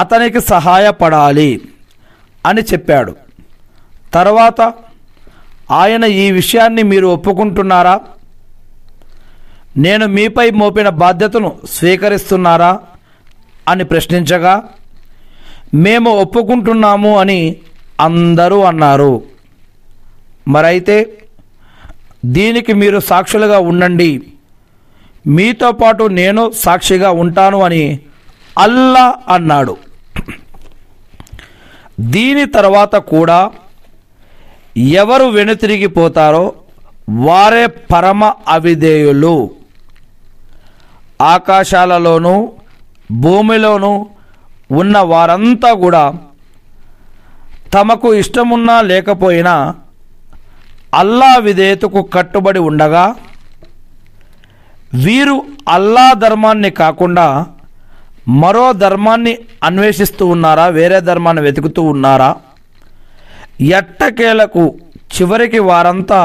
అతనికి సహాయపడాలి అని చెప్పాడు. తర్వాత ఆయన ఈ విషయాన్ని మీరు ఒప్పుకుంటున్నారా? నేను మీపై మోపిన బాధ్యతను స్వీకరిస్తున్నారా అని ప్రశ్నించగా మేము ఒప్పుకుంటున్నాము అని అందరూ అన్నారు. మరైతే దీనికి మీరు సాక్షులుగా ఉండండి, మీతో పాటు నేను సాక్షిగా ఉంటాను అని అల్లా అన్నాడు. దీని తర్వాత కూడా ఎవరు వెనుతిరిగిపోతారో వారే పరమ అవిధేయులు. ఆకాశాలలోనూ భూమిలోనూ ఉన్న వారంతా కూడా తమకు ఇష్టమున్నా లేకపోయినా అల్లా విధేయతకు కట్టుబడి ఉండగా, వీరు అల్లా ధర్మాన్ని కాకుండా మరో ధర్మాన్ని అన్వేషిస్తూ ఉన్నారా? వేరే ధర్మాన్ని వెతుకుతూ ఉన్నారా? ఎట్టకేలకు చివరికి వారంతా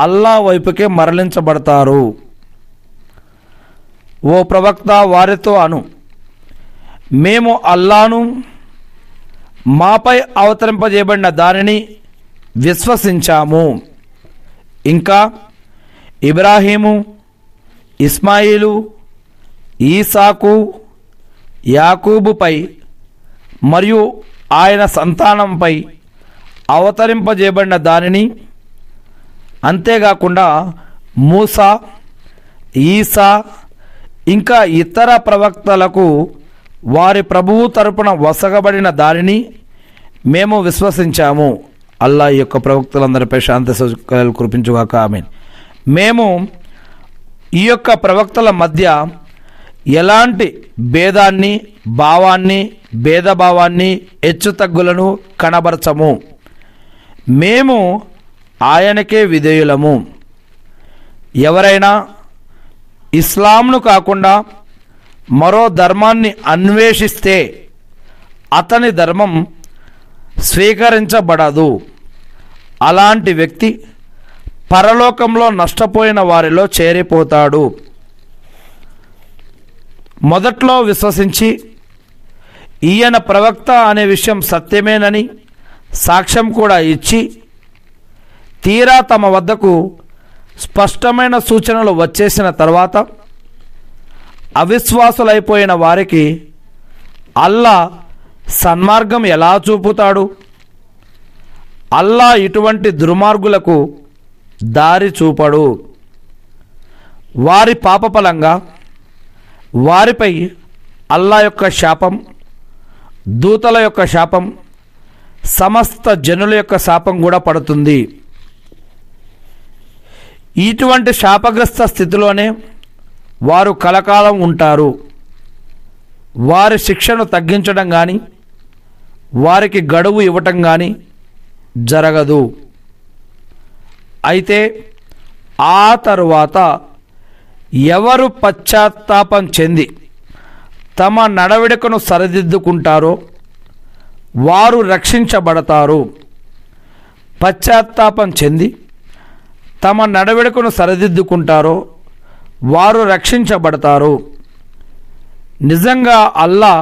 అల్లా వైపుకే మరలించబడతారు. ఓ ప్రవక్త వారితో అను, మేము అల్లాను, మాపై అవతరింపజేయబడిన దానిని విశ్వసించాము. ఇంకా ఇబ్రాహీము, ఇస్మాయిలు, ఈసాకు, యాకూబుపై మరియు ఆయన సంతానంపై అవతరింపజేయబడిన దానిని, అంతేకాకుండా మూసా, ఈసా ఇంకా ఇతర ప్రవక్తలకు వారి ప్రభువు తరపున వసగబడిన దానిని మేము విశ్వసించాము. అల్లా ఈ యొక్క ప్రవక్తలందరిపై శాంతి సౌఖ్యాలు కురిపించుగాక. ఆమీన్. మేము ఈ యొక్క ప్రవక్తల మధ్య ఎలాంటి భేదాన్ని, భావాన్ని, భేదభావాన్ని, హెచ్చుతగ్గులను కనబరచము. మేము ఆయనకే విధేయులము. ఎవరైనా ఇస్లాంను కాకుండా మరో ధర్మాన్ని అన్వేషిస్తే అతని ధర్మం స్వీకరించబడదు. అలాంటి వ్యక్తి పరలోకంలో నష్టపోయిన వారిలో చేరిపోతాడు. మొదట్లో విశ్వసించి ఈయన ప్రవక్త అనే విషయం సత్యమేనని సాక్ష్యం కూడా ఇచ్చి తీరా తమ వద్దకు స్పష్టమైన సూచనలు వచ్చేసిన తర్వాత అవిశ్వాసులైపోయిన వారికి అల్లా సన్మార్గం ఎలా చూపుతాడు? అల్లా ఇటువంటి దుర్మార్గులకు దారి చూపడు. వారి పాపఫలంగా వారిపై అల్లా యొక్క శాపం దూతల యొక్క శాపం, సమస్త జనుల యొక్క శాపం కూడా పడుతుంది. ఇటువంటి శాపగ్రస్త స్థితిలోనే వారు కలకాలం ఉంటారు. వారి శిక్షను తగ్గించడం కానీ వారికి గడువు ఇవ్వటం కానీ జరగదు. అయితే ఆ తరువాత ఎవరు పశ్చాత్తాపం చెంది తమ నడవడికను సరిదిద్దుకుంటారో వారు రక్షించబడతారు. పశ్చాత్తాపం చెంది తమ నడవడికను సరిదిద్దుకుంటారో వారు రక్షించబడతారు. నిజంగా అల్లా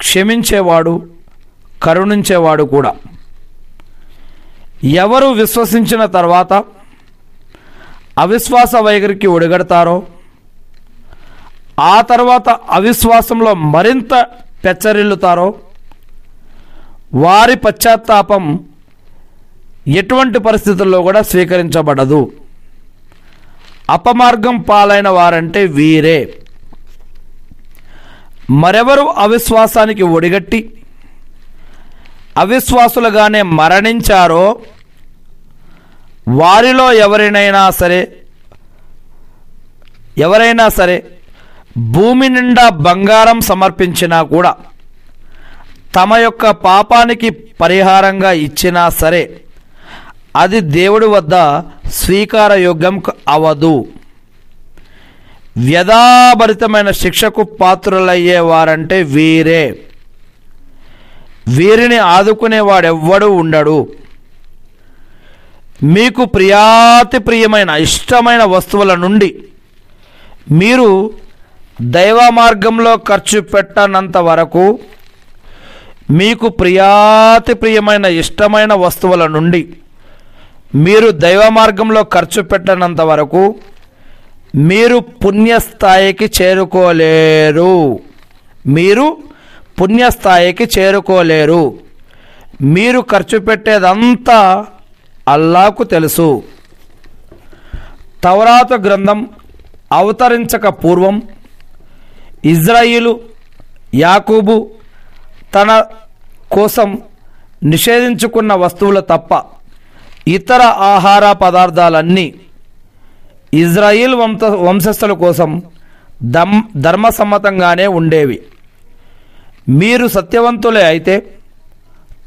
క్షమించేవాడు, కరుణించేవాడు కూడా. ఎవరు విశ్వసించిన తర్వాత అవిశ్వాస వైఖరికి ఒడిగడతారో ఆ తర్వాత అవిశ్వాసంలో మరింత పెచ్చరిల్లుతారో వారి పశ్చాత్తాపం ఎటువంటి పరిస్థితుల్లో కూడా స్వీకరించబడదు. అపమార్గం పాలైన వారంటే వీరే. మరెవరు అవిశ్వాసానికి ఒడిగట్టి అవిశ్వాసులుగానే మరణించారో వారిలో ఎవరైనా సరే భూమి నిండా బంగారం సమర్పించినా కూడా తమ యొక్క పాపానికి పరిహారంగా ఇచ్చినా సరే అది దేవుడి వద్ద స్వీకారయోగ్యం అవదు. వ్యధాభరితమైన శిక్షకు పాత్రులయ్యేవారంటే వీరే. వీరిని ఆదుకునేవాడెవ్వడూ ఉండడు. మీకు ప్రియాతి ప్రియమైన ఇష్టమైన వస్తువుల నుండి మీరు దైవ మార్గంలో ఖర్చు పెట్టనంత వరకు, మీకు ప్రియాతి ప్రియమైన ఇష్టమైన వస్తువుల నుండి మీరు దైవ మార్గంలో ఖర్చు పెట్టనంత వరకు మీరు పుణ్యస్థాయికి చేరుకోలేరు. మీరు పుణ్యస్థాయికి చేరుకోలేరు. మీరు ఖర్చు పెట్టేదంతా అల్లాకు తెలుసు. తౌరాతు గ్రంథం అవతరించక పూర్వం ఇజ్రాయిలు యాకూబు తన కోసం నిషేధించుకున్న వస్తువులు తప్ప ఇతర ఆహార పదార్థాలన్నీ ఇజ్రాయిల్ వంశస్థుల కోసం ధర్మసమ్మతంగానే ఉండేవి. మీరు సత్యవంతులే అయితే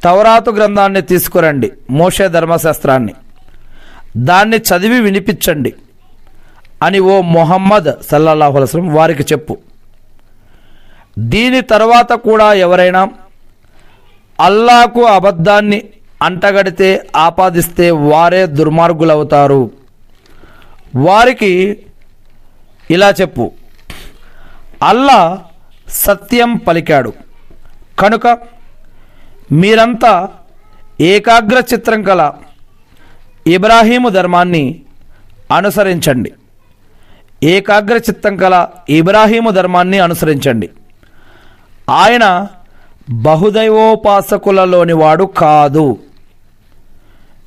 తౌరాతు గ్రంథాన్ని తీసుకురండి, మోషే ధర్మశాస్త్రాన్ని, దాన్ని చదివి వినిపించండి అని ఓ ముహమ్మద్ సల్లల్లాహు అలైహి వసల్లం వారికి చెప్పు. దీని తర్వాత కూడా ఎవరైనా అల్లాకు అబద్ధాన్ని అంటగడితే ఆపాదిస్తే వారే దుర్మార్గులవుతారు. వారికి ఇలా చెప్పు, అల్లా సత్యం పలికాడు కనుక మీరంతా ఏకాగ్ర చిత్రం కల ఇబ్రాహీము ధర్మాన్ని అనుసరించండి. ఏకాగ్ర చిత్తం కల ఇబ్రాహీము ధర్మాన్ని అనుసరించండి. ఆయన బహుదైవోపాసకులలోని వాడు కాదు.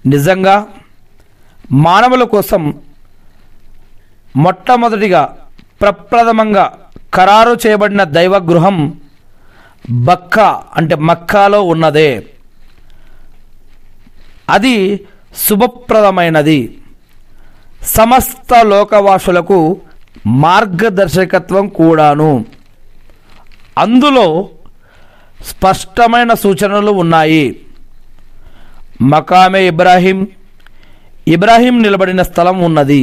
నిజంగా మానవుల కోసం మొట్టమొదటిగా ప్రప్రథమంగా ఖరారు చేయబడిన దైవగృహం బక్కా అంటే మక్కాలో ఉన్నదే. అది శుభప్రదమైనది. సమస్త లోకవాసులకు మార్గదర్శకత్వం కూడాను. అందులో స్పష్టమైన సూచనలు ఉన్నాయి. మకామే ఇబ్రాహీం నిలబడిన స్థలం ఉన్నది.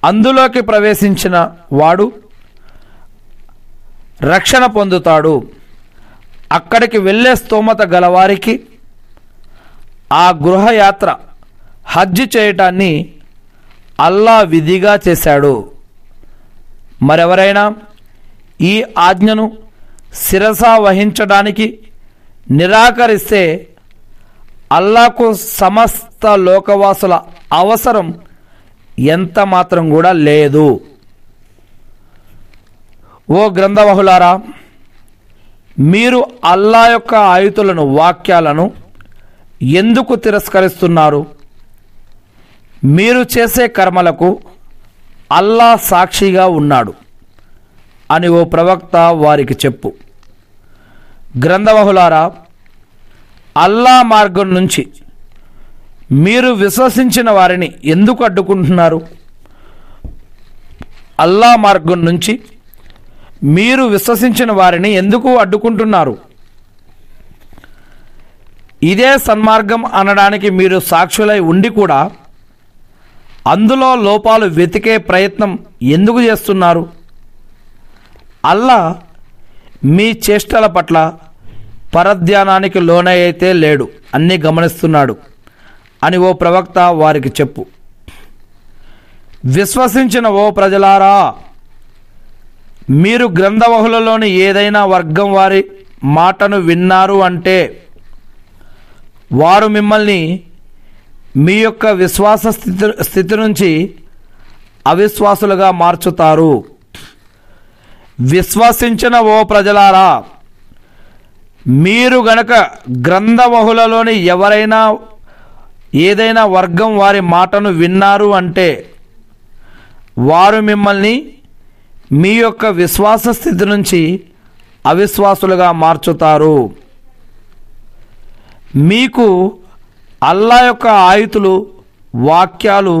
అందులోకి ప్రవేశించిన వాడు రక్షణ పొందుతాడు. అక్కడికి వెళ్ళే స్తోమత గలవారికి ఆ గృహయాత్ర హజ్ చేయటాన్ని అల్లా విధిగా చేశాడు. మరెవరైనా ఈ ఆజ్ఞను శిరసా వహించడానికి నిరాకరిస్తే అల్లాకు సమస్త లోకవాసుల అవసరం ఎంత మాత్రం కూడా లేదు. ఓ గ్రంథవహులారా, మీరు అల్లా యొక్క ఆయుతులను వాక్యాలను ఎందుకు తిరస్కరిస్తున్నారు? మీరు చేసే కర్మలకు అల్లా సాక్షిగా ఉన్నాడు అని ఓ ప్రవక్త వారికి చెప్పు. గ్రంథవహులారా, అల్లా మార్గం నుంచి మీరు విశ్వసించిన వారిని ఎందుకు అడ్డుకుంటున్నారు? అల్లా మార్గం నుంచి మీరు విశ్వసించిన వారిని ఎందుకు అడ్డుకుంటున్నారు? ఇదే సన్మార్గం అనడానికి మీరు సాక్షులై ఉండి కూడా అందులో లోపాలు వెతికే ప్రయత్నం ఎందుకు చేస్తున్నారు? అల్లా మీ చేష్టల పట్ల పరధ్యానానికి లోనైతే లేడు, అన్నీ గమనిస్తున్నాడు అని ఓ ప్రవక్త వారికి చెప్పు. విశ్వసించిన ఓ ప్రజలారా, మీరు గ్రంథవహులలోని ఏదైనా వర్గం వారి మాటను విన్నారు అంటే వారు మిమ్మల్ని మీ యొక్క విశ్వాస స్థితి నుంచి అవిశ్వాసులుగా మార్చుతారు. విశ్వసించిన ఓ ప్రజలారా, మీరు గనక గ్రంథవహులలోని ఎవరైనా ఏదైనా వర్గం వారి మాటను విన్నారు అంటే వారు మిమ్మల్ని మీ యొక్క విశ్వాస స్థితి నుంచి అవిశ్వాసులుగా మార్చుతారు. మీకు అల్లా యొక్క ఆయుతులు వాక్యాలు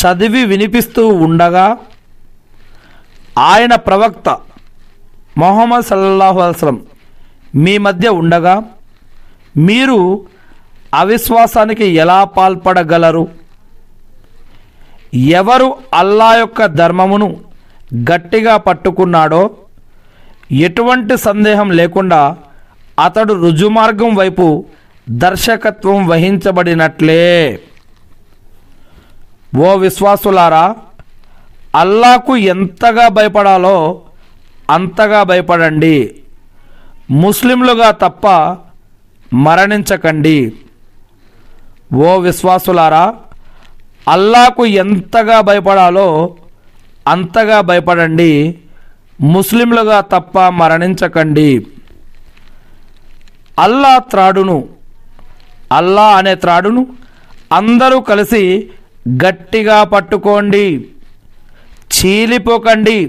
చదివి వినిపిస్తూ ఉండగా ఆయన ప్రవక్త ముహమ్మద్ సల్లల్లాహు అలైహి వసల్లం మీ మధ్య ఉండగా మీరు అవిశ్వాసానికి ఎలా పాల్పడగలరు? ఎవరు అల్లా యొక్క ధర్మమును గట్టిగా పట్టుకున్నాడో ఎటువంటి సందేహం లేకుండా అతడు రుజుమార్గం వైపు దర్శకత్వం వహించబడినట్లే. ఓ విశ్వాసులారా, అల్లాకు ఎంతగా భయపడాలో అంతగా భయపడండి. ముస్లింలుగా తప్ప మరణించకండి. ఓ విశ్వాసులారా, అల్లాకు ఎంతగా భయపడాలో అంతగా భయపడండి. ముస్లింలుగా తప్ప మరణించకండి. అల్లా అనే త్రాడును అందరూ కలిసి గట్టిగా పట్టుకోండి, చీలిపోకండి.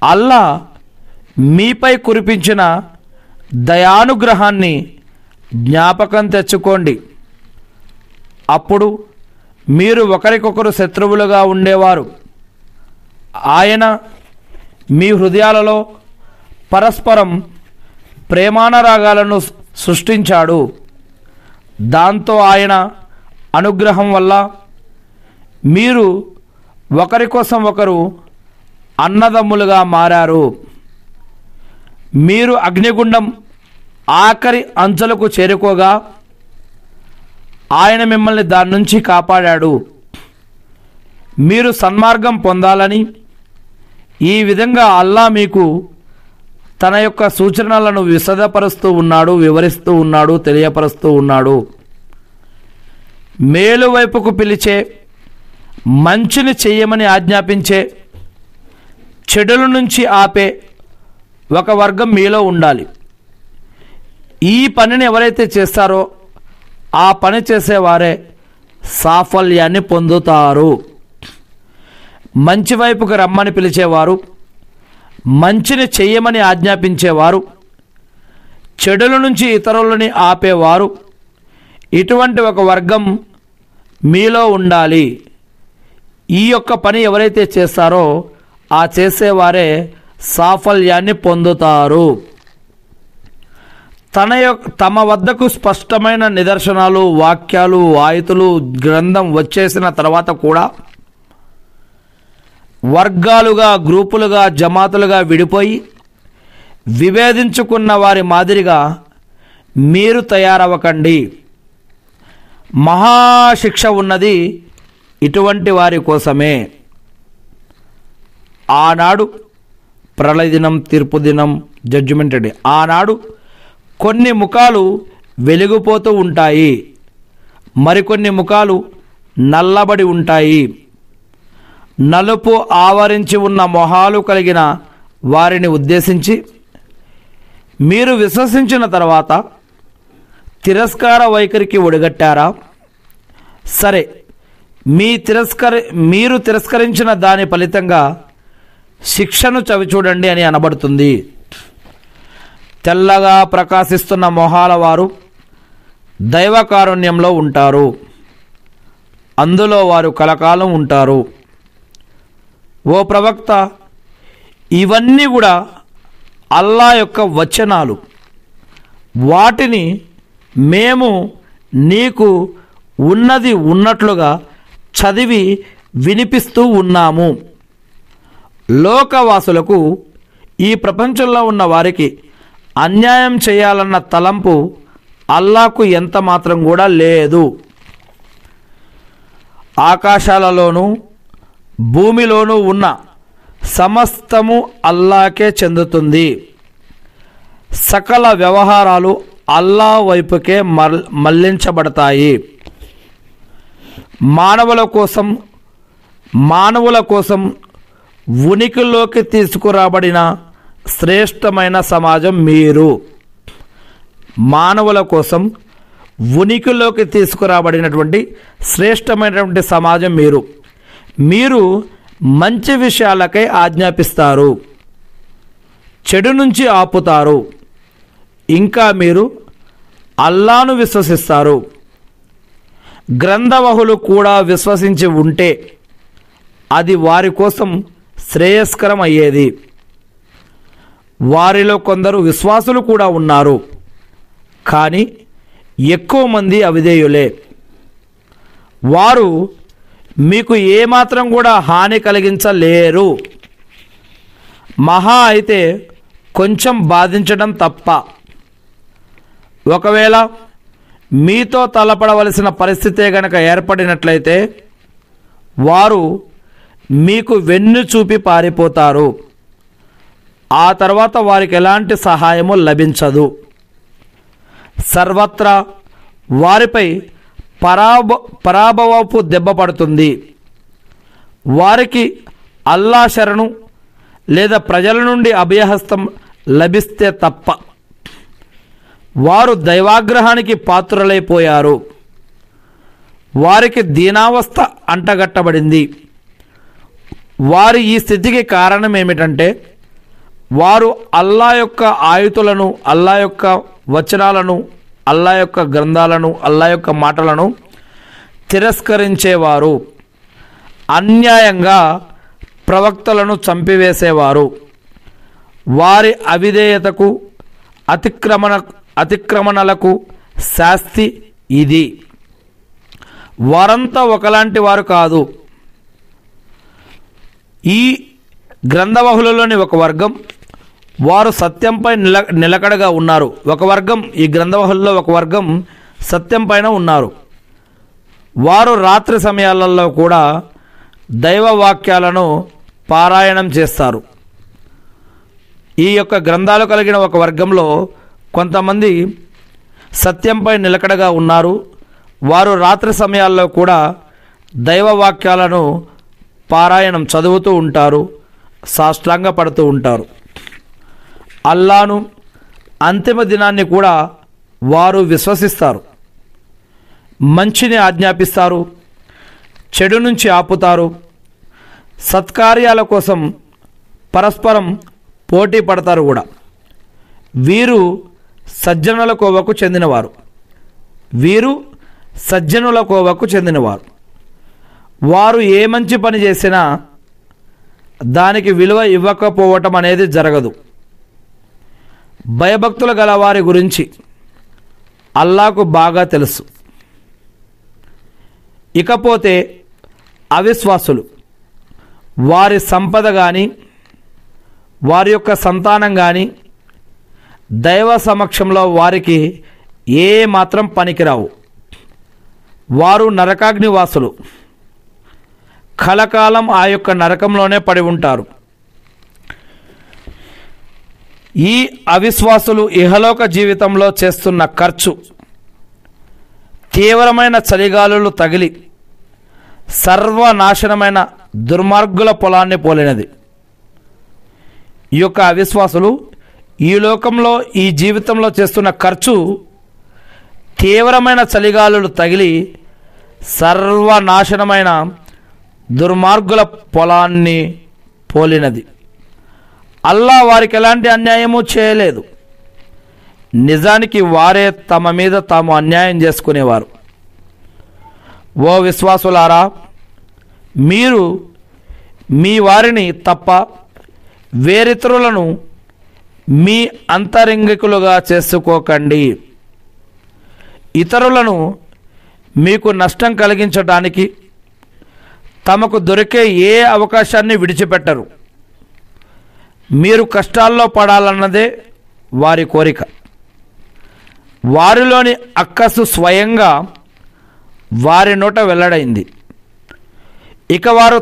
అల్లా మీపై కురిపించిన దయానుగ్రహాన్ని జ్ఞాపకం తెచ్చుకోండి. అప్పుడు మీరు ఒకరికొకరు శత్రువులుగా ఉండేవారు. ఆయన మీ హృదయాలలో పరస్పరం ప్రేమానురాగాలను సృష్టించాడు. దాంతో ఆయన అనుగ్రహం వల్ల మీరు ఒకరి కోసం ఒకరు అన్నదమ్ములుగా మారారు. మీరు అగ్నిగుండం ఆఖరి అంచులకు చేరుకోగా ఆయన మిమ్మల్ని దాని నుంచి కాపాడాడు. మీరు సన్మార్గం పొందాలని ఈ విధంగా అల్లా మీకు తన యొక్క సూచనలను విశదపరుస్తూ ఉన్నాడు, వివరిస్తూ ఉన్నాడు, తెలియపరుస్తూ ఉన్నాడు. మేలు వైపుకు పిలిచే, మంచిని చెయ్యమని ఆజ్ఞాపించే, చెడుల నుంచి ఆపే ఒక వర్గం మీలో ఉండాలి. ఈ పనిని ఎవరైతే చేస్తారో ఆ పని చేసేవారే సాఫల్యాన్ని పొందుతారు. మంచి వైపుకు రమ్మని పిలిచేవారు, మంచిని చెయ్యమని ఆజ్ఞాపించేవారు, చెడుల నుంచి ఇతరులని ఆపేవారు, ఇటువంటి ఒక వర్గం మీలో ఉండాలి. ఈ యొక్క పని ఎవరైతే చేస్తారో ఆ చేసేవారే సాఫల్యాన్ని పొందుతారు. తమ వద్దకు స్పష్టమైన నిదర్శనాలు, వాక్యాలు, ఆయుతులు, గ్రంథం వచ్చేసిన తర్వాత కూడా వర్గాలుగా, గ్రూపులుగా, జమాతులుగా విడిపోయి విభేదించుకున్న వారి మాదిరిగా మీరు తయారవ్వకండి. మహాశిక్ష ఉన్నది ఇటువంటి వారి కోసమే. ఆనాడు ప్రళయ దినం, తీర్పు దినం, జడ్జిమెంట్ డే. ఆనాడు కొన్ని ముఖాలు వెలిగిపోతూ ఉంటాయి, మరికొన్ని ముఖాలు నల్లబడి ఉంటాయి. నలుపు ఆవరించి ఉన్న మొహాలు కలిగిన వారిని ఉద్దేశించి మీరు విశ్వసించిన తర్వాత తిరస్కార వైఖరికి ఒడిగట్టారా? సరే, మీరు తిరస్కరించిన దాని ఫలితంగా శిక్షను చవిచూడండి అని అనబడుతుంది. తెల్లగా ప్రకాశిస్తున్న మొహాల వారు దైవకారుణ్యంలో ఉంటారు, అందులో వారు కలకాలం ఉంటారు. ఓ ప్రవక్త, ఇవన్నీ కూడా అల్లా యొక్క వచనాలు. వాటిని మేము నీకు ఉన్నది ఉన్నట్లుగా చదివి వినిపిస్తూ ఉన్నాము. లోకవాసులకు, ఈ ప్రపంచంలో ఉన్న వారికి అన్యాయం చేయాలన్న తలంపు అల్లాకు ఎంత మాత్రం కూడా లేదు. ఆకాశాలలోనూ భూమిలోనూ ఉన్న సమస్తము అల్లాకే చెందుతుంది. సకల వ్యవహారాలు అల్లా వైపుకే మళ్లించబడతాయి. మానవుల కోసం ఉనికిలోకి తీసుకురాబడిన శ్రేష్టమైన సమాజం మీరు. మానవుల కోసం ఉనికిలోకి తీసుకురాబడినటువంటి శ్రేష్టమైనటువంటి సమాజం మీరు. మీరు మంచి విషయాలకై ఆజ్ఞాపిస్తారు, చెడు నుంచి ఆపుతారు. ఇంకా మీరు అల్లాను విశ్వసిస్తారు. గ్రంథవహులు కూడా విశ్వసించి ఉంటే అది వారి కోసం శ్రేయస్కరం అయ్యేది. వారిలో కొందరు విశ్వాసులు కూడా ఉన్నారు, కానీ ఎక్కువ మంది అవిధేయులే. వారు మీకు ఏమాత్రం కూడా హాని కలిగించలేరు, మహా అయితే కొంచెం బాధించడం తప్ప. ఒకవేళ మీతో తలపడవలసిన పరిస్థితే గనక ఏర్పడినట్లయితే వారు మీకు వెన్ను చూపి పారిపోతారు. ఆ తర్వాత వారికి ఎలాంటి సహాయము లభించదు. సర్వత్రా వారిపై పరాభవపు దెబ్బ పడుతుంది. వారికి అల్లా శరణు లేదా ప్రజల నుండి అభయహస్తం లభిస్తే తప్ప. వారు దైవాగ్రహానికి పాత్రులైపోయారు. వారికి దీనావస్థ అంటగట్టబడింది. వారి ఈ స్థితికి కారణం ఏమిటంటే వారు అల్లా యొక్క ఆయుతులను, అల్లా యొక్క వచనాలను, అల్లా యొక్క గ్రంథాలను, అల్లా యొక్క మాటలను తిరస్కరించేవారు, అన్యాయంగా ప్రవక్తలను చంపివేసేవారు. వారి అవిధేయతకు, అతిక్రమణలకు శాస్తి ఇది. వారంతా ఒకలాంటి వారు కాదు. ఈ గ్రంథవహులలోని ఒక వర్గం వారు సత్యంపై నిలకడగా ఉన్నారు. ఒక వర్గం, ఈ గ్రంథవహుల్లో ఒక వర్గం సత్యం పైన ఉన్నారు. వారు రాత్రి సమయాలలో కూడా దైవ వాక్యాలను పారాయణం చేస్తారు. ఈ యొక్క గ్రంథాలు కలిగిన ఒక వర్గంలో కొంతమంది సత్యంపై నిలకడగా ఉన్నారు. వారు రాత్రి సమయాల్లో కూడా దైవ వాక్యాలను పారాయణం చదువుతూ ఉంటారు, సాష్టాంగ పడుతూ ఉంటారు. అల్లాను, అంతిమ దినాన్ని కూడా వారు విశ్వసిస్తారు. మంచిని ఆజ్ఞాపిస్తారు, చెడు నుంచి ఆపుతారు. సత్కార్యాల కోసం పరస్పరం పోటీ పడతారు కూడా. వీరు సజ్జనుల కోవకు చెందినవారు. వారు ఏ మంచి పని చేసినా దానికి విలువ ఇవ్వకపోవటం అనేది జరగదు. భయభక్తులు గల వారి గురించి అల్లాకు బాగా తెలుసు. ఇకపోతే అవిశ్వాసులు, వారి సంపద కానీ వారి యొక్క సంతానం కానీ దైవ సమక్షంలో వారికి ఏ మాత్రం పనికిరావు. వారు నరకాగ్నివాసులు, కలకాలం ఆ యొక్క నరకంలోనే పడి ఉంటారు. ఈ అవిశ్వాసులు ఇహలోక జీవితంలో చేస్తున్న ఖర్చు తీవ్రమైన చలిగాలులు తగిలి సర్వనాశనమైన దుర్మార్గుల పొలాన్ని పోలినది. ఈ యొక్క అవిశ్వాసులు ఈ లోకంలో, ఈ జీవితంలో చేస్తున్న ఖర్చు తీవ్రమైన చలిగాలులు తగిలి సర్వనాశనమైన దుర్మార్గుల పొలాన్ని పోలినది. అల్లా వారికి ఎలాంటి అన్యాయము చేయలేదు. నిజానికి వారే తమ మీద తాము అన్యాయం చేసుకునేవారు. ఓ విశ్వాసులారా, మీరు మీ వారిని తప్ప వేరితరులను మీ అంతరంగికులుగా చేసుకోకండి. ఇతరులను మీకు నష్టం కలిగించడానికి తమకు దొరికే ఏ అవకాశాన్ని విడిచిపెట్టరు. మీరు కష్టాల్లో పడాలన్నదే వారి కోరిక. వారిలోని అక్కసు స్వయంగా వారి నోట వెల్లడైంది. ఇక వారు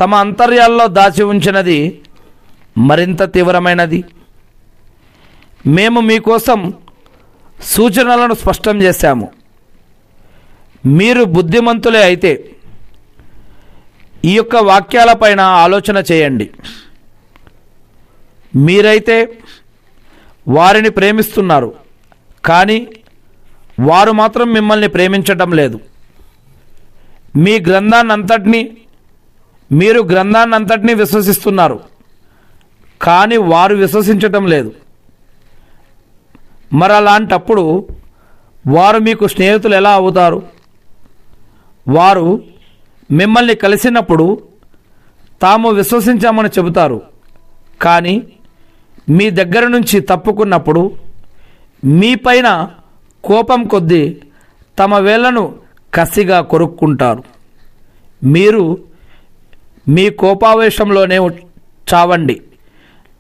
తమ అంతర్యాల్లో దాచి ఉంచినది మరింత తీవ్రమైనది. మేము మీకోసం సూచనలను స్పష్టం చేశాము. మీరు బుద్ధిమంతులే అయితే ఈ యొక్క వాక్యాలపైన ఆలోచన చేయండి. మీరైతే వారిని ప్రేమిస్తున్నారు, కానీ వారు మాత్రం మిమ్మల్ని ప్రేమించటం లేదు. మీరు గ్రంథాన్నంతటినీ విశ్వసిస్తున్నారు, కానీ వారు విశ్వసించటం లేదు. మరలాంటప్పుడు వారు మీకు స్నేహితులు ఎలా అవుతారు? వారు మిమ్మల్ని కలిసినప్పుడు తాము విశ్వసించామని చెబుతారు, కానీ మీ దగ్గర నుంచి తప్పుకున్నప్పుడు మీపైన కోపం కొద్దీ తమ వేళ్లను కసిగా కొరుక్కుంటారు. మీరు మీ కోపావేశంలోనే చావండి.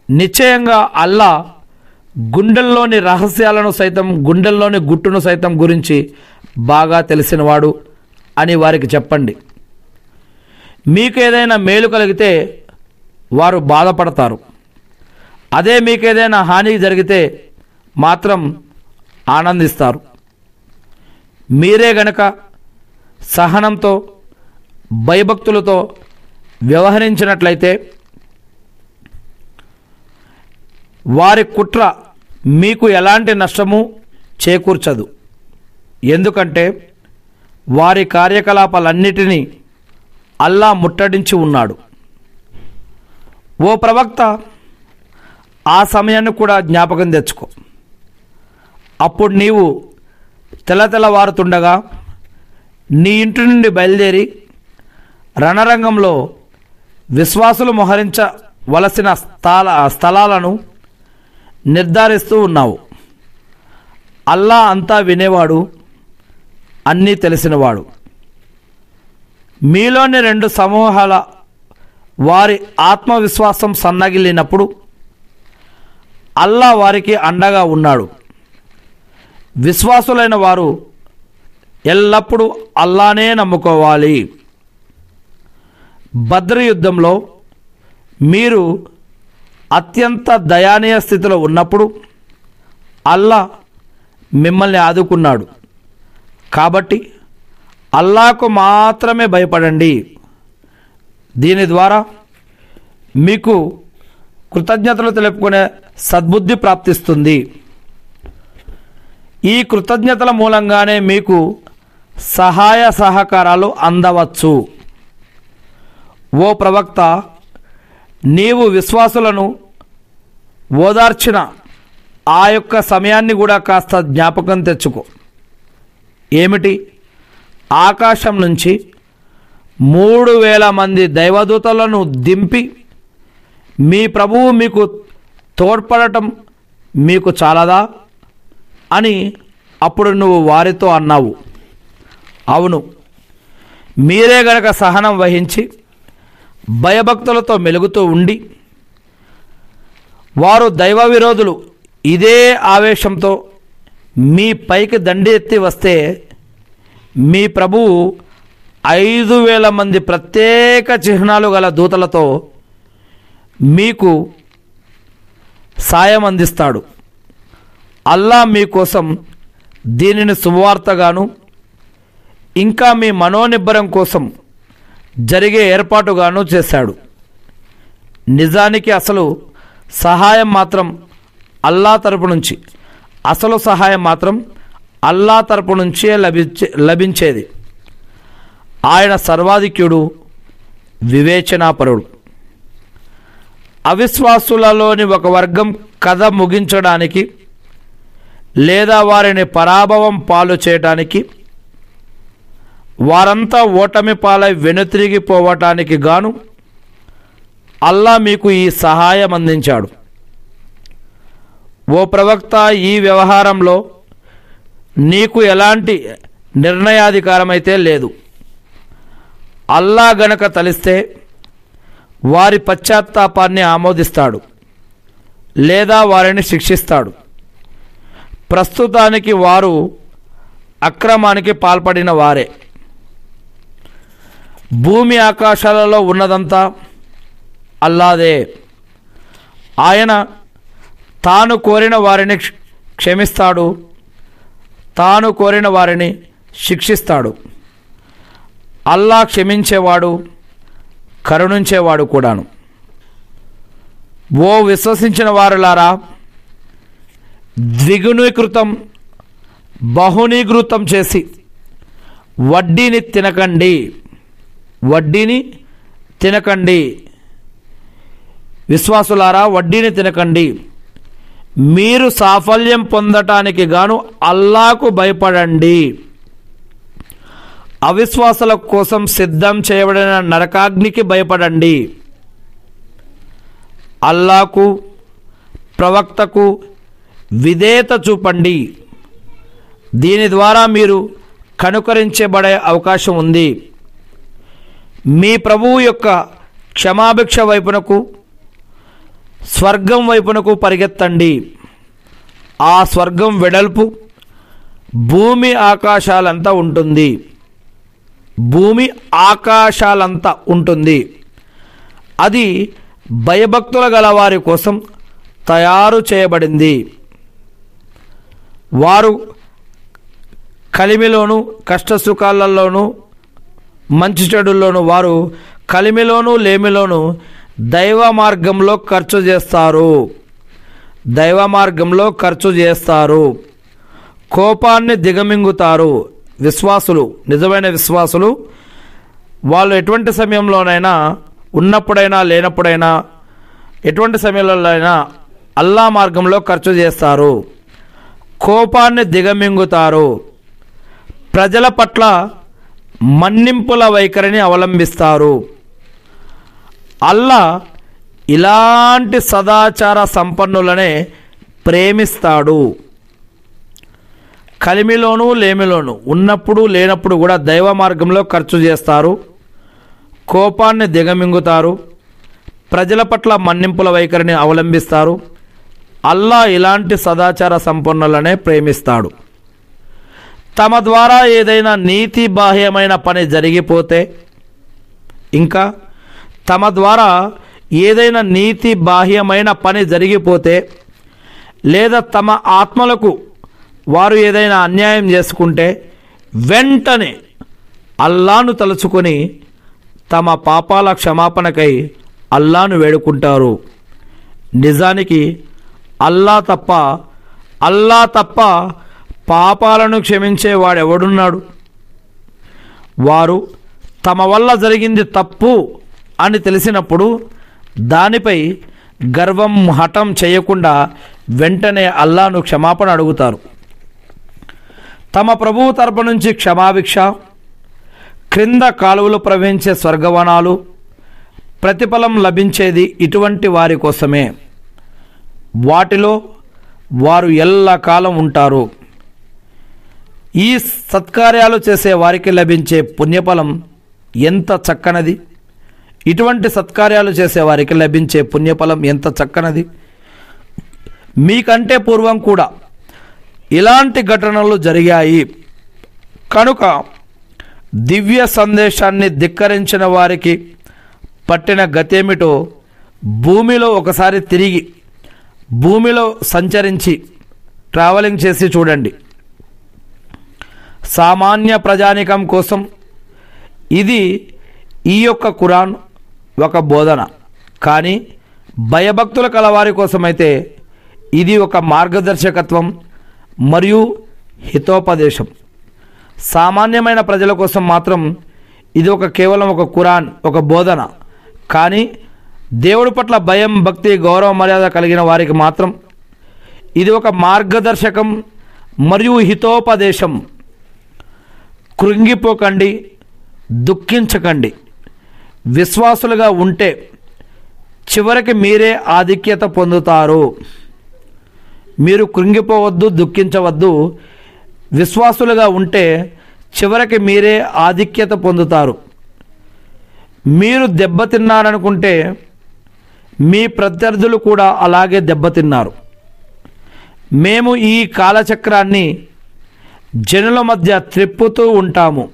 నిశ్చయంగా అల్లా గుండెల్లోని రహస్యాలను సైతం, గుండెల్లోని గుట్టును సైతం గురించి బాగా తెలిసినవాడు అని వారికి చెప్పండి. మీకేదైనా మేలు కలిగితే వారు బాధపడతారు. అదే మీకేదైనా హాని జరిగితే మాత్రం ఆనందిస్తారు. మీరే గనక సహనంతో భయభక్తులతో వ్యవహరించినట్లయితే వారి కుట్ర మీకు ఎలాంటి నష్టము చేకూర్చదు. ఎందుకంటే వారి కార్యకలాపాలన్నిటినీ అల్లా ముట్టడించి ఉన్నాడు. ఓ ప్రవక్త, ఆ సమయాన్ని కూడా జ్ఞాపకం తెచ్చుకో. అప్పుడు నీవు తెల్లవారుతుండగా నీ ఇంటి నుండి బయలుదేరి రణరంగంలో విశ్వాసులు మోహరించవలసిన స్థలాలను నిర్ధారిస్తూ ఉన్నావు. అల్లా అంతా వినేవాడు, అన్నీ తెలిసినవాడు. మీలోని రెండు సమూహాల వారి ఆత్మవిశ్వాసం సన్నగిల్లినప్పుడు అల్లా వారికి అండగా ఉన్నాడు. విశ్వాసులైన వారు ఎల్లప్పుడూ అల్లానే నమ్ముకోవాలి. బద్ర్ యుద్ధంలో మీరు అత్యంత దయానీయ స్థితిలో ఉన్నప్పుడు అల్లా మిమ్మల్ని ఆదుకున్నాడు. కాబట్టి అల్లాకు మాత్రమే భయపడండి. దీని ద్వారా మీకు కృతజ్ఞతలు తెలుపుకునే సద్బుద్ధి ప్రాప్తిస్తుంది. ఈ కృతజ్ఞతల మూలంగానే మీకు సహాయ సహకారాలు అందవచ్చు. ఓ ప్రవక్త, నీవు విశ్వాసులను ఓదార్చిన ఆ యొక్క సమయాన్ని కూడా కాస్త జ్ఞాపకం తెచ్చుకో. ఏమిటి? ఆకాశం నుంచి 3000 మంది దైవదూతలను దింపి మీ ప్రభువు మీకు తోడ్పడటం మీకు చాలదా అని అప్పుడు నువ్వు వారితో అన్నావు. అవును, మీరే గనక సహనం వహించి భయభక్తులతో మెలుగుతూ ఉండి, వారు దైవ విరోధులు ఇదే ఆవేశంతో మీ పైకి దండి ఎత్తి వస్తే మీ ప్రభువు 5000 మంది ప్రత్యేక చిహ్నాలు గల దూతలతో మీకు సాయం అందిస్తాడు. అల్లా మీకోసం దీనిని శుభవార్తగాను ఇంకా మీ మనోనిబ్బరం కోసం జరిగే ఏర్పాటుగాను చేశాడు. నిజానికి అసలు సహాయం మాత్రం అల్లా తరపు నుంచే లభించేది. ఆయన సర్వాధిక్యుడు, వివేచనాపరుడు. అవిశ్వాసులలోని ఒక వర్గం కథ ముగించడానికి లేదా వారిని పరాభవం పాలు చేయటానికి, వారంతా ఓటమి పాలై వెనుతిరిగిపోవటానికి గాను అల్లా మీకు ఈ సహాయం అందించాడు. ఓ ప్రవక్త, ఈ వ్యవహారంలో నీకు ఎలాంటి నిర్ణయాధికారం అయితే లేదు. అల్లా గనక తలిస్తే వారి పశ్చాత్తాపాన్ని ఆమోదిస్తాడు లేదా వారిని శిక్షిస్తాడు. ప్రస్తుతానికి వారు అక్రమానికి పాల్పడిన వారే. భూమి ఆకాశాలలో ఉన్నదంతా అల్లాదే. ఆయన తాను కోరిన వారిని క్షమిస్తాడు, తాను కోరిన వారిని శిక్షిస్తాడు. అల్లా క్షమించేవాడు, కరుణించేవాడు కూడాను. ఓ విశ్వసించిన వారులారా, ద్విగుణీకృతం బహునీకృతం చేసి వడ్డీని తినకండి. విశ్వాసులారా, వడ్డీని తినకండి. మీరు సాఫల్యం పొందటానికి గాను అల్లాకు భయపడండి. అవిశ్వాసుల కోసం సిద్ధం చేయబడిన నరకాగ్నికి భయపడండి. అల్లాకు, ప్రవక్తకు విధేయత చూపండి. దీని ద్వారా మీరు కనుకరించబడే అవకాశం ఉంది. మీ ప్రభువు యొక్క క్షమాభిక్ష వైపునకు, స్వర్గం వైపునకు పరిగెత్తండి. ఆ స్వర్గం వెడల్పు భూమి ఆకాశాలంతా ఉంటుంది. అది భయభక్తుల గలవారి కోసం తయారు చేయబడింది. వారు కలిమిలోను కష్టసుఖాలలోను మంచి చెడుల్లోను, వారు కలిమిలోను లేమిలోను దైవ మార్గంలో ఖర్చు చేస్తారు. కోపాన్ని దిగమింగుతారు. విశ్వాసులు, నిజమైన విశ్వాసులు, వాళ్ళు ఎటువంటి సమయంలోనైనా, ఉన్నప్పుడైనా లేనప్పుడైనా, ఎటువంటి సమయంలోనైనా అల్లా మార్గంలో ఖర్చు చేస్తారు. కోపాన్ని దిగమింగుతారు. ప్రజల పట్ల మన్నింపుల వైఖరిని అవలంబిస్తారు. అల్లా ఇలాంటి సదాచార సంపన్నులనే ప్రేమిస్తాడు. కలిమిలోను లేమిలోను, ఉన్నప్పుడు లేనప్పుడు కూడా దైవ మార్గంలో ఖర్చు చేస్తారు. కోపాన్ని దిగమింగుతారు. ప్రజల పట్ల మన్నింపుల వైఖరిని అవలంబిస్తారు. అల్లా ఇలాంటి సదాచార సంపన్నులనే ప్రేమిస్తాడు. తమ ద్వారా ఏదైనా నీతి బాహ్యమైన పని జరిగిపోతే, ఇంకా తమ ద్వారా ఏదైనా నీతి బాహ్యమైన పని జరిగిపోతే, లేదా తమ ఆత్మలకు వారు ఏదైనా అన్యాయం చేసుకుంటే, వెంటనే అల్లాను తలుచుకొని తమ పాపాల క్షమాపణకై అల్లాను వేడుకుంటారు. నిజానికి అల్లా తప్ప పాపాలను క్షమించే వాడెవడున్నాడు? వారు తమ వల్ల జరిగింది తప్పు అని తెలిసినప్పుడు దానిపై గర్వం, హఠం చేయకుండా వెంటనే అల్లాను క్షమాపణ అడుగుతారు. తమ ప్రభువు తరపు నుంచి క్షమాభిక్ష, క్రింద కాలువలు ప్రవహించే స్వర్గవనాలు, ప్రతిఫలం లభించేది ఇటువంటి వారి కోసమే. వాటిలో వారు ఎల్లకాలం ఉంటారు. ఈ సత్కార్యాలు చేసే వారికి లభించే పుణ్యఫలం ఎంత చక్కనది! ఇటువంటి సత్కార్యాలు చేసే వారికి లభించే పుణ్యఫలం ఎంత చక్కనది! మీకంటే పూర్వం కూడా ఇలాంటి ఘటనలు జరిగాయి. కనుక దివ్య సందేశాన్ని ధిక్కరించిన వారికి పట్టిన గతేమిటో భూమిలో ఒకసారి తిరిగి భూమిలో సంచరించి ట్రావెలింగ్ చేసి చూడండి. సామాన్య ప్రజానికం కోసం ఇది ఈ యొక్క ఖురాన్ ఒక బోధన, కానీ భయభక్తుల కలవారి కోసమైతే ఇది ఒక మార్గదర్శకత్వం మరియు హితోపదేశం. సామాన్యమైన ప్రజల కోసం మాత్రం ఇది కేవలం ఒక ఖురాన్, ఒక బోధన. కానీ దేవుడి పట్ల భయం, భక్తి, గౌరవ, మర్యాద కలిగిన వారికి మాత్రం ఇది ఒక మార్గదర్శకం మరియు హితోపదేశం. కృంగిపోకండి, దుఃఖించకండి. విశ్వాసులుగా ఉంటే చివరికి మీరే ఆధిక్యత పొందుతారు. మీరు కృంగిపోవద్దు, దుఃఖించవద్దు. విశ్వాసులుగా ఉంటే చివరికి మీరే ఆధిక్యత పొందుతారు. మీరు దెబ్బతిన్నారనుకుంటే మీ ప్రత్యర్థులు కూడా అలాగే దెబ్బతిన్నారు. మేము ఈ కాలచక్రాన్ని జనుల మధ్య త్రిప్పుతూ ఉంటాము.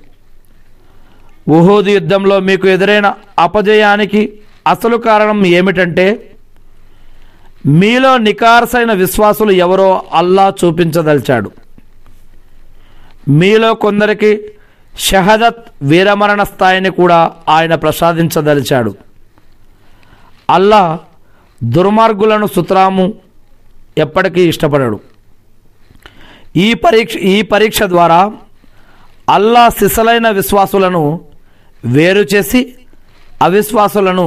ఉహూదు యుద్ధంలో మీకు ఎదురైన అపజయానికి అసలు కారణం ఏమిటంటే మీలో నికార్సైన విశ్వాసులు ఎవరో అల్లా చూపించదలిచాడు. మీలో కొందరికి షహదత్ వీరమరణ స్థాయిని కూడా ఆయన ప్రసాదించదలిచాడు. అల్లా దుర్మార్గులను సుతరాము ఎప్పటికీ ఇష్టపడడు. ఈ పరీక్ష ద్వారా అల్లా సిసలైన విశ్వాసులను వేరు చేసి అవిశ్వాసులను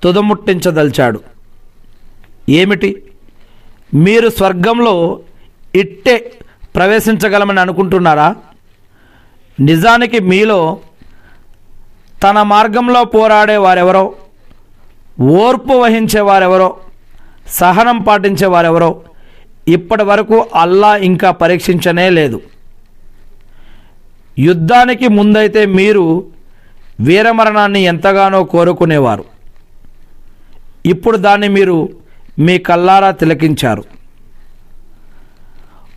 తుదముట్టించదలిచాడు. ఏమిటి? మీరు స్వర్గంలో ఇట్టే ప్రవేశించగలమని అనుకుంటున్నారా? నిజానికి మీలో తన మార్గంలో పోరాడే వారెవరో, ఓర్పు వహించే వారెవరో, సహనం పాటించే వారెవరో ఇప్పటి వరకు అల్లా ఇంకా పరీక్షించనే లేదు. యుద్ధానికి ముందైతే మీరు వీరమరణాన్ని ఎంతగానో కోరుకునేవారు. ఇప్పుడు దాన్ని మీరు మీ కల్లారా తిలకించారు.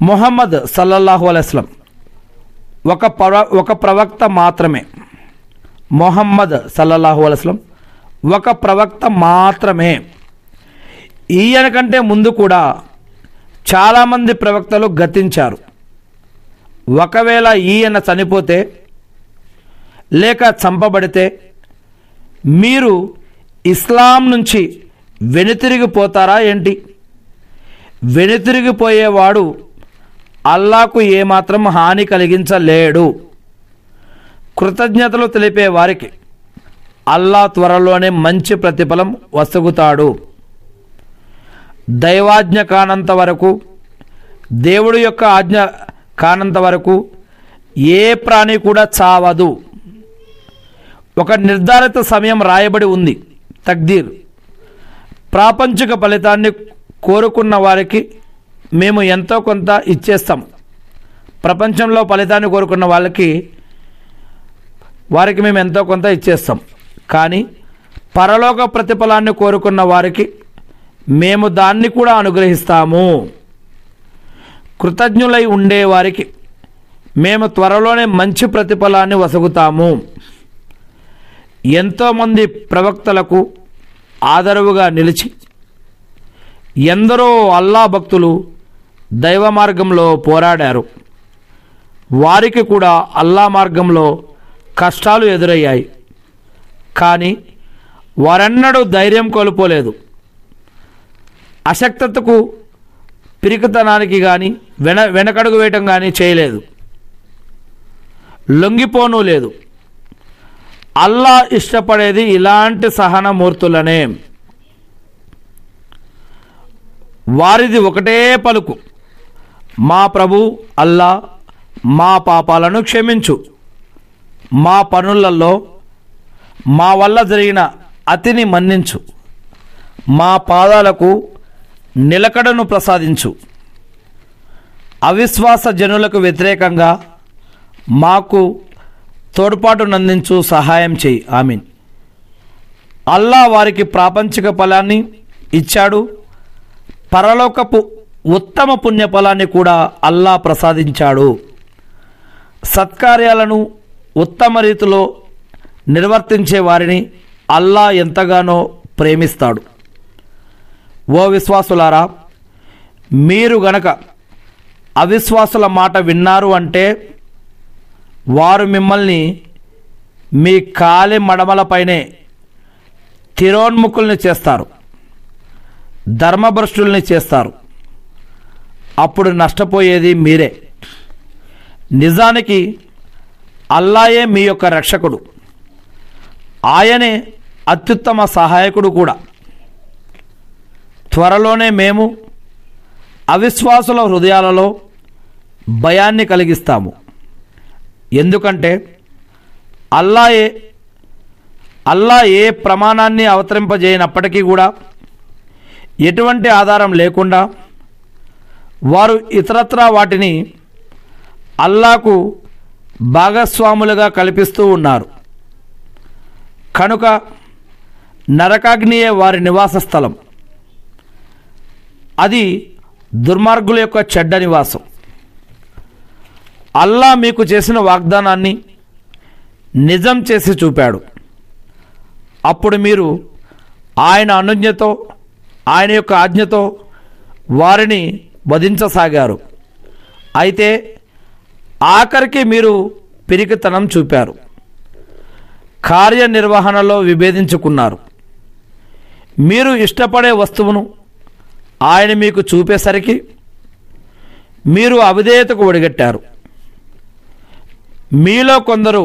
ముహమ్మద్ సల్లల్లాహు అలైహి వసల్లం ఒక ప్రవక్త మాత్రమే. ముహమ్మద్ సల్లల్లాహు అలైహి వసల్లం ఒక ప్రవక్త మాత్రమే. ఈయన కంటే ముందు కూడా చాలామంది ప్రవక్తలు గతించారు. ఒకవేళ ఈయన చనిపోతే లేక చంపబడితే మీరు ఇస్లాం నుంచి వెనుతిరిగిపోతారా ఏంటి? వెనుతిరిగిపోయేవాడు అల్లాకు ఏమాత్రం హాని కలిగించలేడు. కృతజ్ఞతలు తెలిపే వారికి అల్లా త్వరలోనే మంచి ప్రతిఫలం వసగుతాడు. దైవాజ్ఞ కానంత వరకు, దేవుడి యొక్క ఆజ్ఞ కానంత వరకు ఏ ప్రాణి కూడా చావదు. ఒక నిర్ధారిత సమయం రాయబడి ఉంది, తక్దీర్. ప్రాపంచిక ఫలితాన్ని కోరుకున్న వారికి మేము ఎంతో కొంత ఇచ్చేస్తాం. ప్రపంచంలో ఫలితాన్ని కోరుకున్న వారికి మేము ఎంతో కొంత ఇచ్చేస్తాం. కానీ పరలోక ప్రతిఫలాన్ని కోరుకున్న వారికి మేము దాన్ని కూడా అనుగ్రహిస్తాము. కృతజ్ఞులై ఉండేవారికి మేము త్వరలోనే మంచి ప్రతిఫలాన్ని వసగుతాము. ఎంతోమంది ప్రవక్తలకు ఆదరవుగా నిలిచి ఎందరో అల్లా భక్తులు దైవ మార్గంలో పోరాడారు. వారికి కూడా అల్లా మార్గంలో కష్టాలు ఎదురయ్యాయి. కానీ వారెన్నడూ ధైర్యం కోల్పోలేదు. అశక్తతకు, పిరికితనానికి కానీ వెనకడుగు వేయటం కానీ చేయలేదు. లొంగిపోనూ లేదు. అల్లా ఇష్టపడేది ఇలాంటి సహనమూర్తులనే. వారిది ఒకటే పలుకు, మా ప్రభు అల్లా మా పాపాలను క్షమించు, మా పనులలో మా వల్ల జరిగిన అతిని మన్నించు, మా పాదాలకు నిలకడను ప్రసాదించు, అవిశ్వాస జనులకు వ్యతిరేకంగా మాకు తోడ్పాటునందించు, సహాయం చేయి. ఆమీన్. అల్లా వారికి ప్రాపంచిక ఫలాన్ని ఇచ్చాడు. పరలోకపు ఉత్తమ పుణ్యఫలాన్ని కూడా అల్లా ప్రసాదించాడు. సత్కార్యాలను ఉత్తమ రీతిలో నిర్వర్తించే వారిని అల్లా ఎంతగానో ప్రేమిస్తాడు. ఓ విశ్వాసులారా, మీరు గనక అవిశ్వాసుల మాట విన్నారు అంటే వారు మిమ్మల్ని మీ కాలి మడమలపైనే తిరోన్ముఖుల్ని చేస్తారు, ధర్మభ్రష్టుల్ని చేస్తారు. అప్పుడు నష్టపోయేది మీరే. నిజానికి అల్లాయే మీ యొక్క రక్షకుడు. ఆయనే అత్యుత్తమ సహాయకుడు కూడా. త్వరలోనే మేము అవిశ్వాసుల హృదయాలలో భయాన్ని కలిగిస్తాము. ఎందుకంటే అల్లా ఏ ప్రమాణాన్ని అవతరింపజేయనప్పటికీ కూడా ఎటువంటి ఆధారం లేకుండా వారు ఇతరత్రా వాటిని అల్లాకు భాగస్వాములుగా కల్పిస్తూ ఉన్నారు. కనుక నరకాగ్నియే వారి నివాస స్థలం. అది దుర్మార్గుల యొక్క చెడ్డ నివాసం. అల్లా మీకు చేసిన వాగ్దానాన్ని నిజం చేసి చూపాడు. అప్పుడు మీరు ఆయన అనుజ్ఞతో, ఆయన యొక్క ఆజ్ఞతో వారిని వధించసాగారు. అయితే ఆఖరికి మీరు పిరికితనం చూపారు, కార్యనిర్వహణలో విభేదించుకున్నారు. మీరు ఇష్టపడే వస్తువును ఆయన మీకు చూపేసరికి మీరు అవిధేయతకు ఒడిగట్టారు. మీలో కొందరు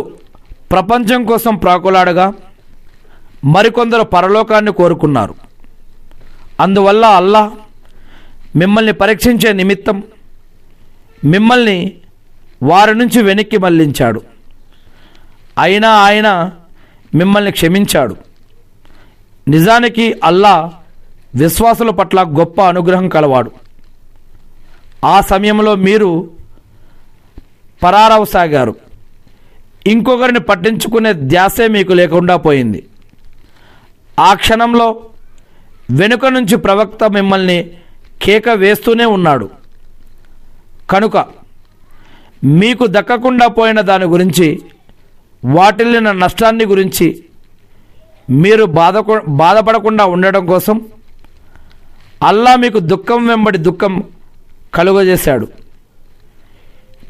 ప్రపంచం కోసం ప్రాకులాడగా మరికొందరు పరలోకాన్ని కోరుకున్నారు. అందువల్ల అల్లాహ్ మిమ్మల్ని పరీక్షించే నిమిత్తం మిమ్మల్ని వారి నుంచి వెనక్కి మళ్లించాడు. అయినా ఆయన మిమ్మల్ని క్షమించాడు. నిజానికి అల్లాహ్ విశ్వాసుల పట్ల గొప్ప అనుగ్రహం కలవాడు. ఆ సమయంలో మీరు పరారవసాగారు. ఇంకొకరిని పట్టించుకునే ధ్యాసే మీకు లేకుండా పోయింది. ఆ క్షణంలో వెనుక నుంచి ప్రవక్త మిమ్మల్ని కేక వేస్తూనే ఉన్నాడు. కనుక మీకు దక్కకుండా పోయిన దాని గురించి, వాటిల్లిన నష్టాన్ని గురించి మీరు బాధపడకుండా ఉండడం కోసం అల్లా మీకు దుఃఖం వెంబడి దుఃఖం కలుగజేశాడు.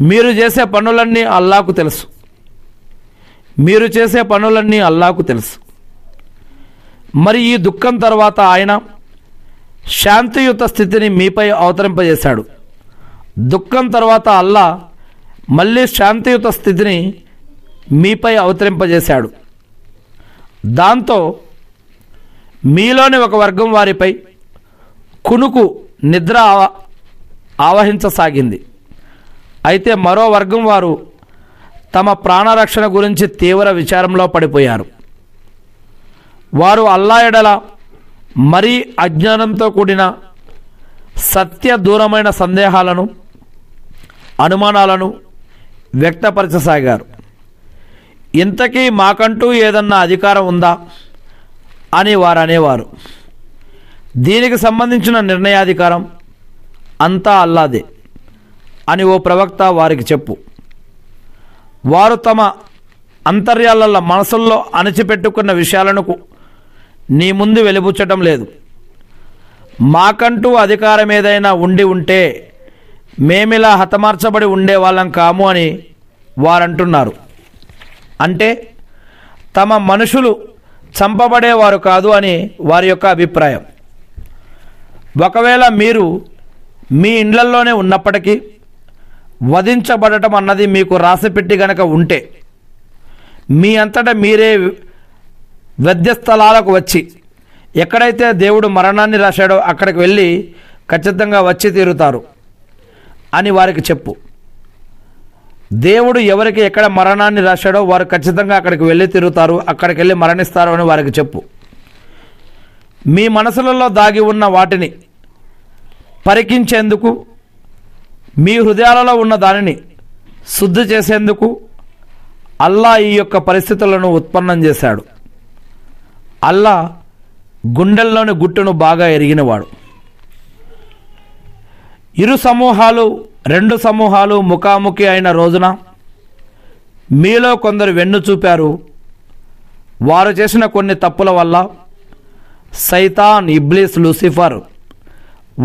మీరు చేసే పనులన్నీ అల్లాకు తెలుసు. మరి ఈ దుఃఖం తర్వాత ఆయన శాంతియుత స్థితిని మీపై అవతరింపజేశాడు. దుఃఖం తర్వాత అల్లా మళ్ళీ శాంతియుత స్థితిని మీపై అవతరింపజేశాడు. దాంతో మీలోని ఒక వర్గం వారిపై కునుకు నిద్ర ఆవహించసాగింది. అయితే మరో వర్గం వారు తమ ప్రాణరక్షణ గురించి తీవ్ర విచారంలో పడిపోయారు. వారు అల్లా ఎడల మరీ అజ్ఞానంతో కూడిన సత్య దూరమైన సందేహాలను, అనుమానాలను వ్యక్తపరచసాగారు. ఇంతకీ మాకంటూ ఏదన్నా అధికారం ఉందా అని వారు అనేవారు. దీనికి సంబంధించిన నిర్ణయాధికారం అంతా అల్లాదే అని ఓ ప్రవక్త వారికి చెప్పు. వారు తమ అంతర్యాల మనసుల్లో అణచిపెట్టుకున్న విషయాలను నీ ముందు వెలిబుచ్చటం లేదు. మాకంటూ అధికారం ఏదైనా ఉండి ఉంటే మేమిలా హతమార్చబడి ఉండేవాళ్ళం కాము అని వారంటున్నారు. అంటే తమ మనుషులు చంపబడేవారు కాదు అని వారి యొక్క అభిప్రాయం. ఒకవేళ మీరు మీ ఇండ్లల్లోనే ఉన్నప్పటికీ వధించబడటం అన్నది మీకు రాసిపెట్టి గనక ఉంటే మీ అంతటా మీరే వధ్యస్థలాలకు వచ్చి ఎక్కడైతే దేవుడు మరణాన్ని రాశాడో అక్కడికి వెళ్ళి ఖచ్చితంగా వచ్చి తీరుతారు అని వారికి చెప్పు. దేవుడు ఎవరికి ఎక్కడ మరణాన్ని రాశాడో వారు ఖచ్చితంగా అక్కడికి వెళ్ళి తిరుగుతారు, అక్కడికి వెళ్ళి మరణిస్తారు అని వారికి చెప్పు. మీ మనసులలో దాగి ఉన్న వాటిని పరికించేందుకు, మీ హృదయాలలో ఉన్న దానిని శుద్ధి చేసేందుకు అల్లా ఈ యొక్క పరిస్థితులను ఉత్పన్నం చేశాడు. అల్లా గుండెల్లోని గుట్టును బాగా ఎరిగినవాడు. రెండు సమూహాలు ముఖాముఖి అయిన రోజున మీలో కొందరు వెన్ను చూపారు. వారు చేసిన కొన్ని తప్పుల వల్ల సైతాన్, ఇబ్లీస్, లూసిఫర్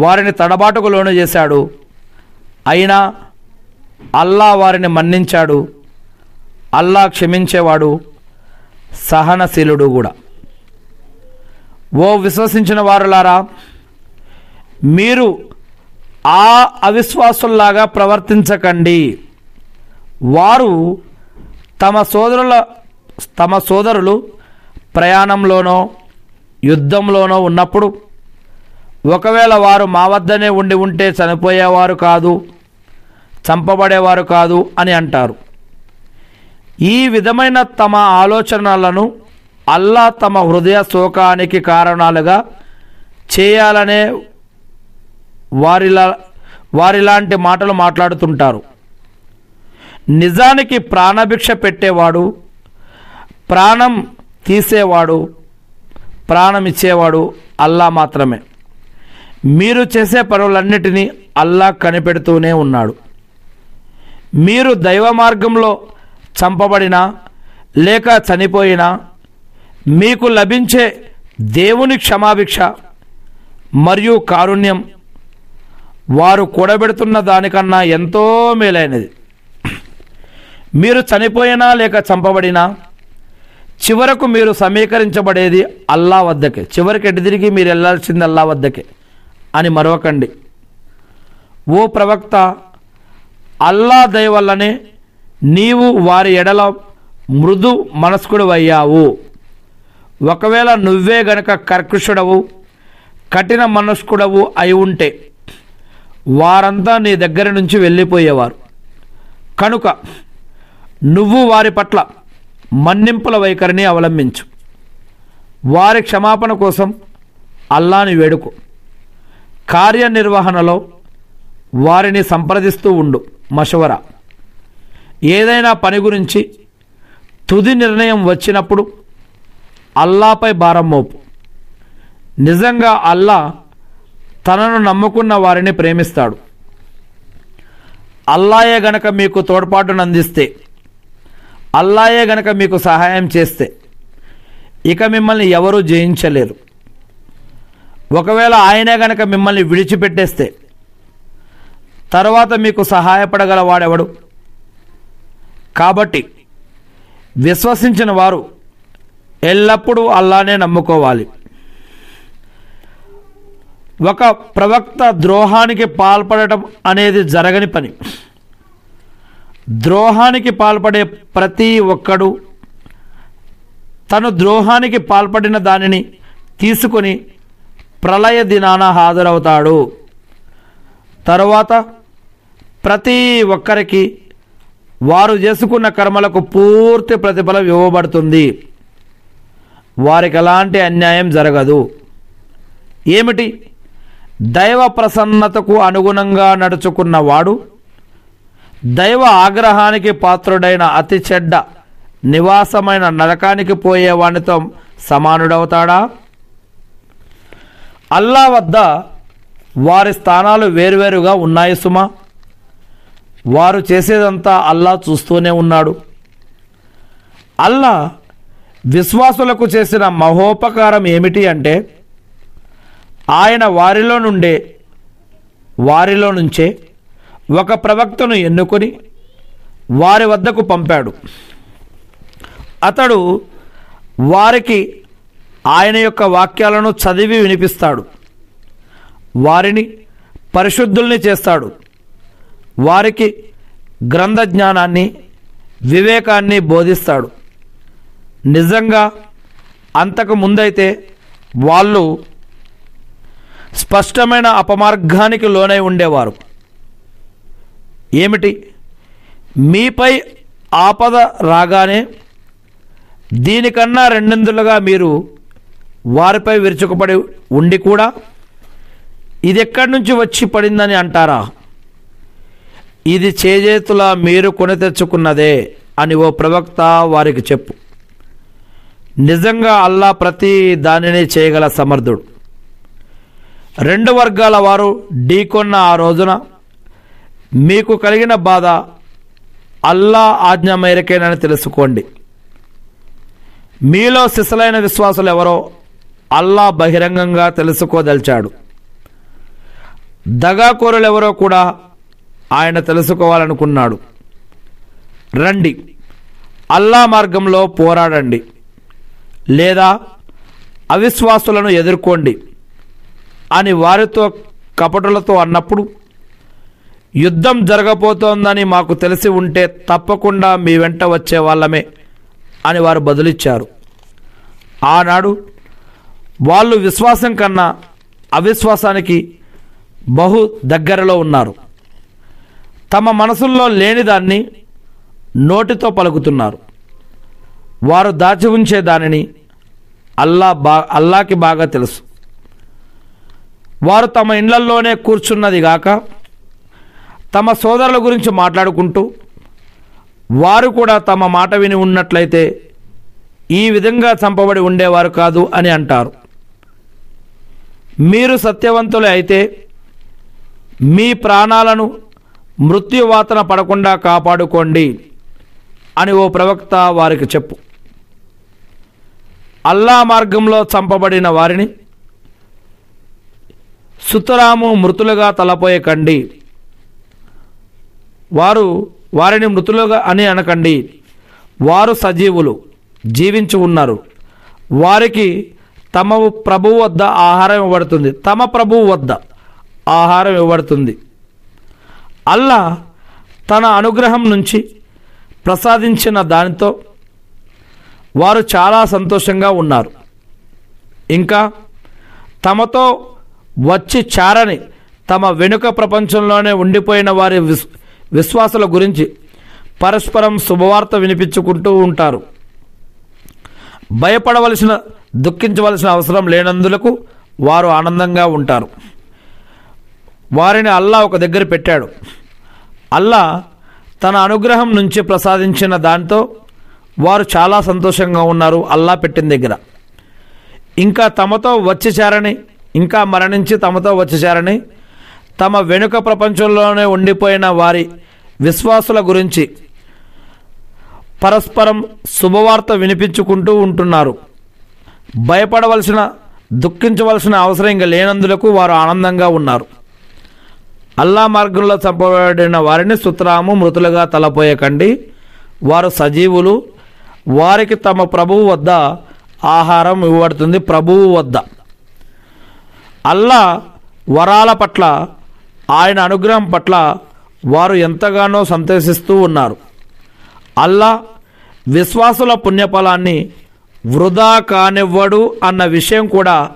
వారిని తడబాటుకు లోను చేశాడు. అయినా అల్లా వారిని మన్నించాడు. అల్లా క్షమించేవాడు, సహనశీలుడు కూడా. ఓ విశ్వసించిన వారులారా, మీరు ఆ అవిశ్వాసుల్లాగా ప్రవర్తించకండి. వారు తమ సోదరులు ప్రయాణంలోనో యుద్ధంలోనో ఉన్నప్పుడు ఒకవేళ వారు మా వద్దనే ఉండి ఉంటే చనిపోయేవారు కాదు, చంపబడేవారు కాదు అని అంటారు. ఈ విధమైన తమ ఆలోచనలను అల్లా తమ హృదయ శోకానికి కారణాలుగా చేయాలనే వారిలాంటి మాటలు మాట్లాడుతుంటారు. నిజానికి ప్రాణభిక్ష పెట్టేవాడు, ప్రాణం తీసేవాడు, ప్రాణం ఇచ్చేవాడు అల్లా మాత్రమే. మీరు చేసే పనులన్నిటినీ అల్లా కనిపెడుతూనే ఉన్నాడు. మీరు దైవ మార్గంలో చంపబడినా లేక చనిపోయినా మీకు లభించే దేవుని క్షమాభిక్ష మరియు కారుణ్యం వారు కూడబెడుతున్న దానికన్నా ఎంతో మేలైనది. మీరు చనిపోయినా లేక చంపబడినా చివరకు మీరు సమీకరించబడేది అల్లా వద్దకే. చివరికి ఎటు తిరిగి మీరు వెళ్ళాల్సింది అల్లా వద్దకే అని మరవకండి. ఓ ప్రవక్త, అల్లా దయ వల్లనే నీవు వారి ఎడల మృదు మనస్కుడు అయ్యావు. ఒకవేళ నువ్వే గనక కర్కశుడవు, కఠిన మనస్కుడవు అయి ఉంటే వారంతా నీ దగ్గర నుంచి వెళ్ళిపోయేవారు. కనుక నువ్వు వారి పట్ల మన్నింపుల వైఖరిని అవలంబించు. వారి క్షమాపణ కోసం అల్లాని వేడుకో. కార్యనిర్వహణలో వారిని సంప్రదిస్తూ ఉండు. మషవరా, ఏదైనా పని గురించి తుది నిర్ణయం వచ్చినప్పుడు అల్లాపై భారం మోపు. నిజంగా అల్లా తనను నమ్ముకున్న వారిని ప్రేమిస్తాడు. అల్లాయే గనక మీకు తోడ్పాటును అందిస్తే, అల్లాయే గనక మీకు సహాయం చేస్తే ఇక మిమ్మల్ని ఎవరూ జయించలేరు. ఒకవేళ ఆయనే గనక మిమ్మల్ని విడిచిపెట్టేస్తే తర్వాత మీకు సహాయపడగల వాడెవడు? కాబట్టి విశ్వసించిన వారు ఎల్లప్పుడూ అల్లానే నమ్ముకోవాలి. ఒక ప్రవక్త ద్రోహానికి పాల్పడటం అనేది జరగని పని. ద్రోహానికి పాల్పడే ప్రతి ఒక్కడు తను ద్రోహానికి పాల్పడిన దానిని తీసుకొని ప్రళయ దినాన హాజరవుతాడు. తరువాత ప్రతి ఒక్కరికి వారు చేసుకున్న కర్మలకు పూర్తి ప్రతిఫలం ఇవ్వబడుతుంది. వారికి ఎలాంటి అన్యాయం జరగదు. ఏమిటి? దైవ ప్రసన్నతకు అనుగుణంగా నడుచుకున్నవాడు దైవ ఆగ్రహానికి పాత్రుడైన అతి చెడ్డ నివాసమైన నరకానికి పోయేవానితో సమానుడవుతాడా? అల్లా వద్ద వారి స్థానాలు వేరువేరుగా ఉన్నాయి సుమా. వారు చేసేదంతా అల్లా చూస్తూనే ఉన్నాడు. అల్లా విశ్వాసులకు చేసిన మహోపకారం ఏమిటి అంటే, ఆయన వారిలో నుంచే ఒక ప్రవక్తను ఎన్నుకొని వారి వద్దకు పంపాడు. అతడు వారికి ఆయన యొక్క వాక్యాలను చదివి వినిపిస్తాడు. వారిని పరిశుద్ధుల్ని చేస్తాడు. వారికి గ్రంథ జ్ఞానాన్ని, వివేకాన్ని బోధిస్తాడు. నిజంగా అంతకు ముందైతే వాళ్ళు స్పష్టమైన అపమార్గానికి లోనై ఉండేవారు. ఏమిటి? మీపై ఆపద రాగానే దీనికన్నా రెండింతలుగా మీరు వారిపై విరుచుకుపడి ఉండి కూడా ఇది ఎక్కడి నుంచి వచ్చి పడిందని అంటారా? ఇది చేజేతులా మీరు కొని తెచ్చుకున్నదే అని ఓ ప్రవక్త వారికి చెప్పు. నిజంగా అల్లా ప్రతి దానిని చేయగల సమర్థుడు. రెండు వర్గాల వారు ఢీకొన్న ఆ రోజున మీకు కలిగిన బాధ అల్లా ఆజ్ఞ మేరకేనని తెలుసుకోండి. మీలో సిసలైన విశ్వాసులు ఎవరో అల్లా బహిరంగంగా తెలుసుకోదలిచాడు. దగాకోరులెవరో కూడా ఆయన తెలుసుకోవాలనుకున్నాడు. రండి, అల్లా మార్గంలో పోరాడండి, లేదా అవిశ్వాసులను ఎదుర్కోండి అని వారితో కపటులతో అన్నప్పుడు, యుద్ధం జరగబోతోందని మాకు తెలిసి ఉంటే తప్పకుండా మీ వెంట వచ్చే వాళ్ళమే అని వారు బదులిచ్చారు. ఆనాడు వాళ్ళు విశ్వాసం కన్నా అవిశ్వాసానికి బహు దగ్గరలో ఉన్నారు. తమ మనసుల్లో లేని దాన్ని నోటితో పలుకుతున్నారు. వారు దాచి ఉంచే దానిని అల్లాకి బాగా తెలుసు. వారు తమ ఇండ్లల్లోనే కూర్చున్నది గాక తమ సోదరుల గురించి మాట్లాడుకుంటూ వారు కూడా తమ మాట విని ఉన్నట్లయితే ఈ విధంగా చంపబడి ఉండేవారు కాదు అని అంటారు. మీరు సత్యవంతులే అయితే మీ ప్రాణాలను మృత్యువాతన పడకుండా కాపాడుకోండి అని ఓ ప్రవక్త వారికి చెప్పు. అల్లా మార్గంలో చంపబడిన వారిని సుతరాము మృతులుగా తలపోయకండి. వారిని మృతులుగా అని అనకండి. వారు సజీవులు, జీవించి ఉన్నారు. వారికి తమ ప్రభువు వద్ద ఆహారం ఇవ్వబడుతుంది. అల్లా తన అనుగ్రహం నుంచి ప్రసాదించిన దానితో వారు చాలా సంతోషంగా ఉన్నారు. ఇంకా తమతో వచ్చి చారని తమ వెనుక ప్రపంచంలోనే ఉండిపోయిన వారి విశ్వాసుల గురించి పరస్పరం శుభవార్త వినిపించుకుంటూ ఉంటారు. దుఃఖించవలసిన అవసరం లేనందులకు వారు ఆనందంగా ఉంటారు. వారిని అల్లా ఒక దగ్గర పెట్టాడు. అల్లా తన అనుగ్రహం నుంచి ప్రసాదించిన దాంతో వారు చాలా సంతోషంగా ఉన్నారు అల్లా పెట్టిన దగ్గర. ఇంకా మరణించి తమతో వచ్చి చేరని తమ వెనుక ప్రపంచంలోనే ఉండిపోయిన వారి విశ్వాసుల గురించి పరస్పరం శుభవార్త వినిపించుకుంటూ ఉంటున్నారు. దుఃఖించవలసిన అవసరం ఇంకా లేనందులకు వారు ఆనందంగా ఉన్నారు. అల్లా మార్గంలో చంపబడిన వారిని సుతరాము మృతులుగా తలపోయకండి. వారు సజీవులు. వారికి తమ ప్రభువు వద్ద ఆహారం ఇవ్వబడుతుంది. ప్రభువు వద్ద అల్లా వరాల పట్ల, ఆయన అనుగ్రహం పట్ల వారు ఎంతగానో సంతోషిస్తూ ఉన్నారు. అల్లా విశ్వాసుల పుణ్యఫలాన్ని వృధా కానివ్వడు అన్న విషయం కూడా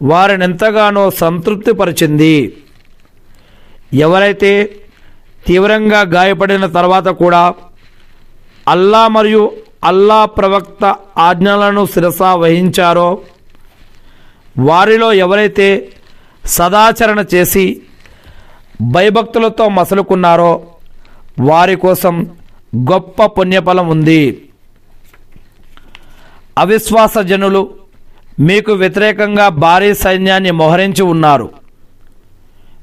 వారిని ఎంతగానో సంతృప్తిపరిచింది. ఎవరైతే తీవ్రంగా గాయపడిన తర్వాత కూడా అల్లా మరియు అల్లా ప్రవక్త ఆజ్ఞలను శిరసా వహించారో, వారిలో ఎవరైతే సదాచరణ చేసి భయభక్తులతో మసలుకున్నారో వారి కోసం గొప్ప పుణ్యఫలం ఉంది. అవిశ్వాస జనులు మీకు వ్యతిరేకంగా భారీ సైన్యాన్ని మోహరించి ఉన్నారు.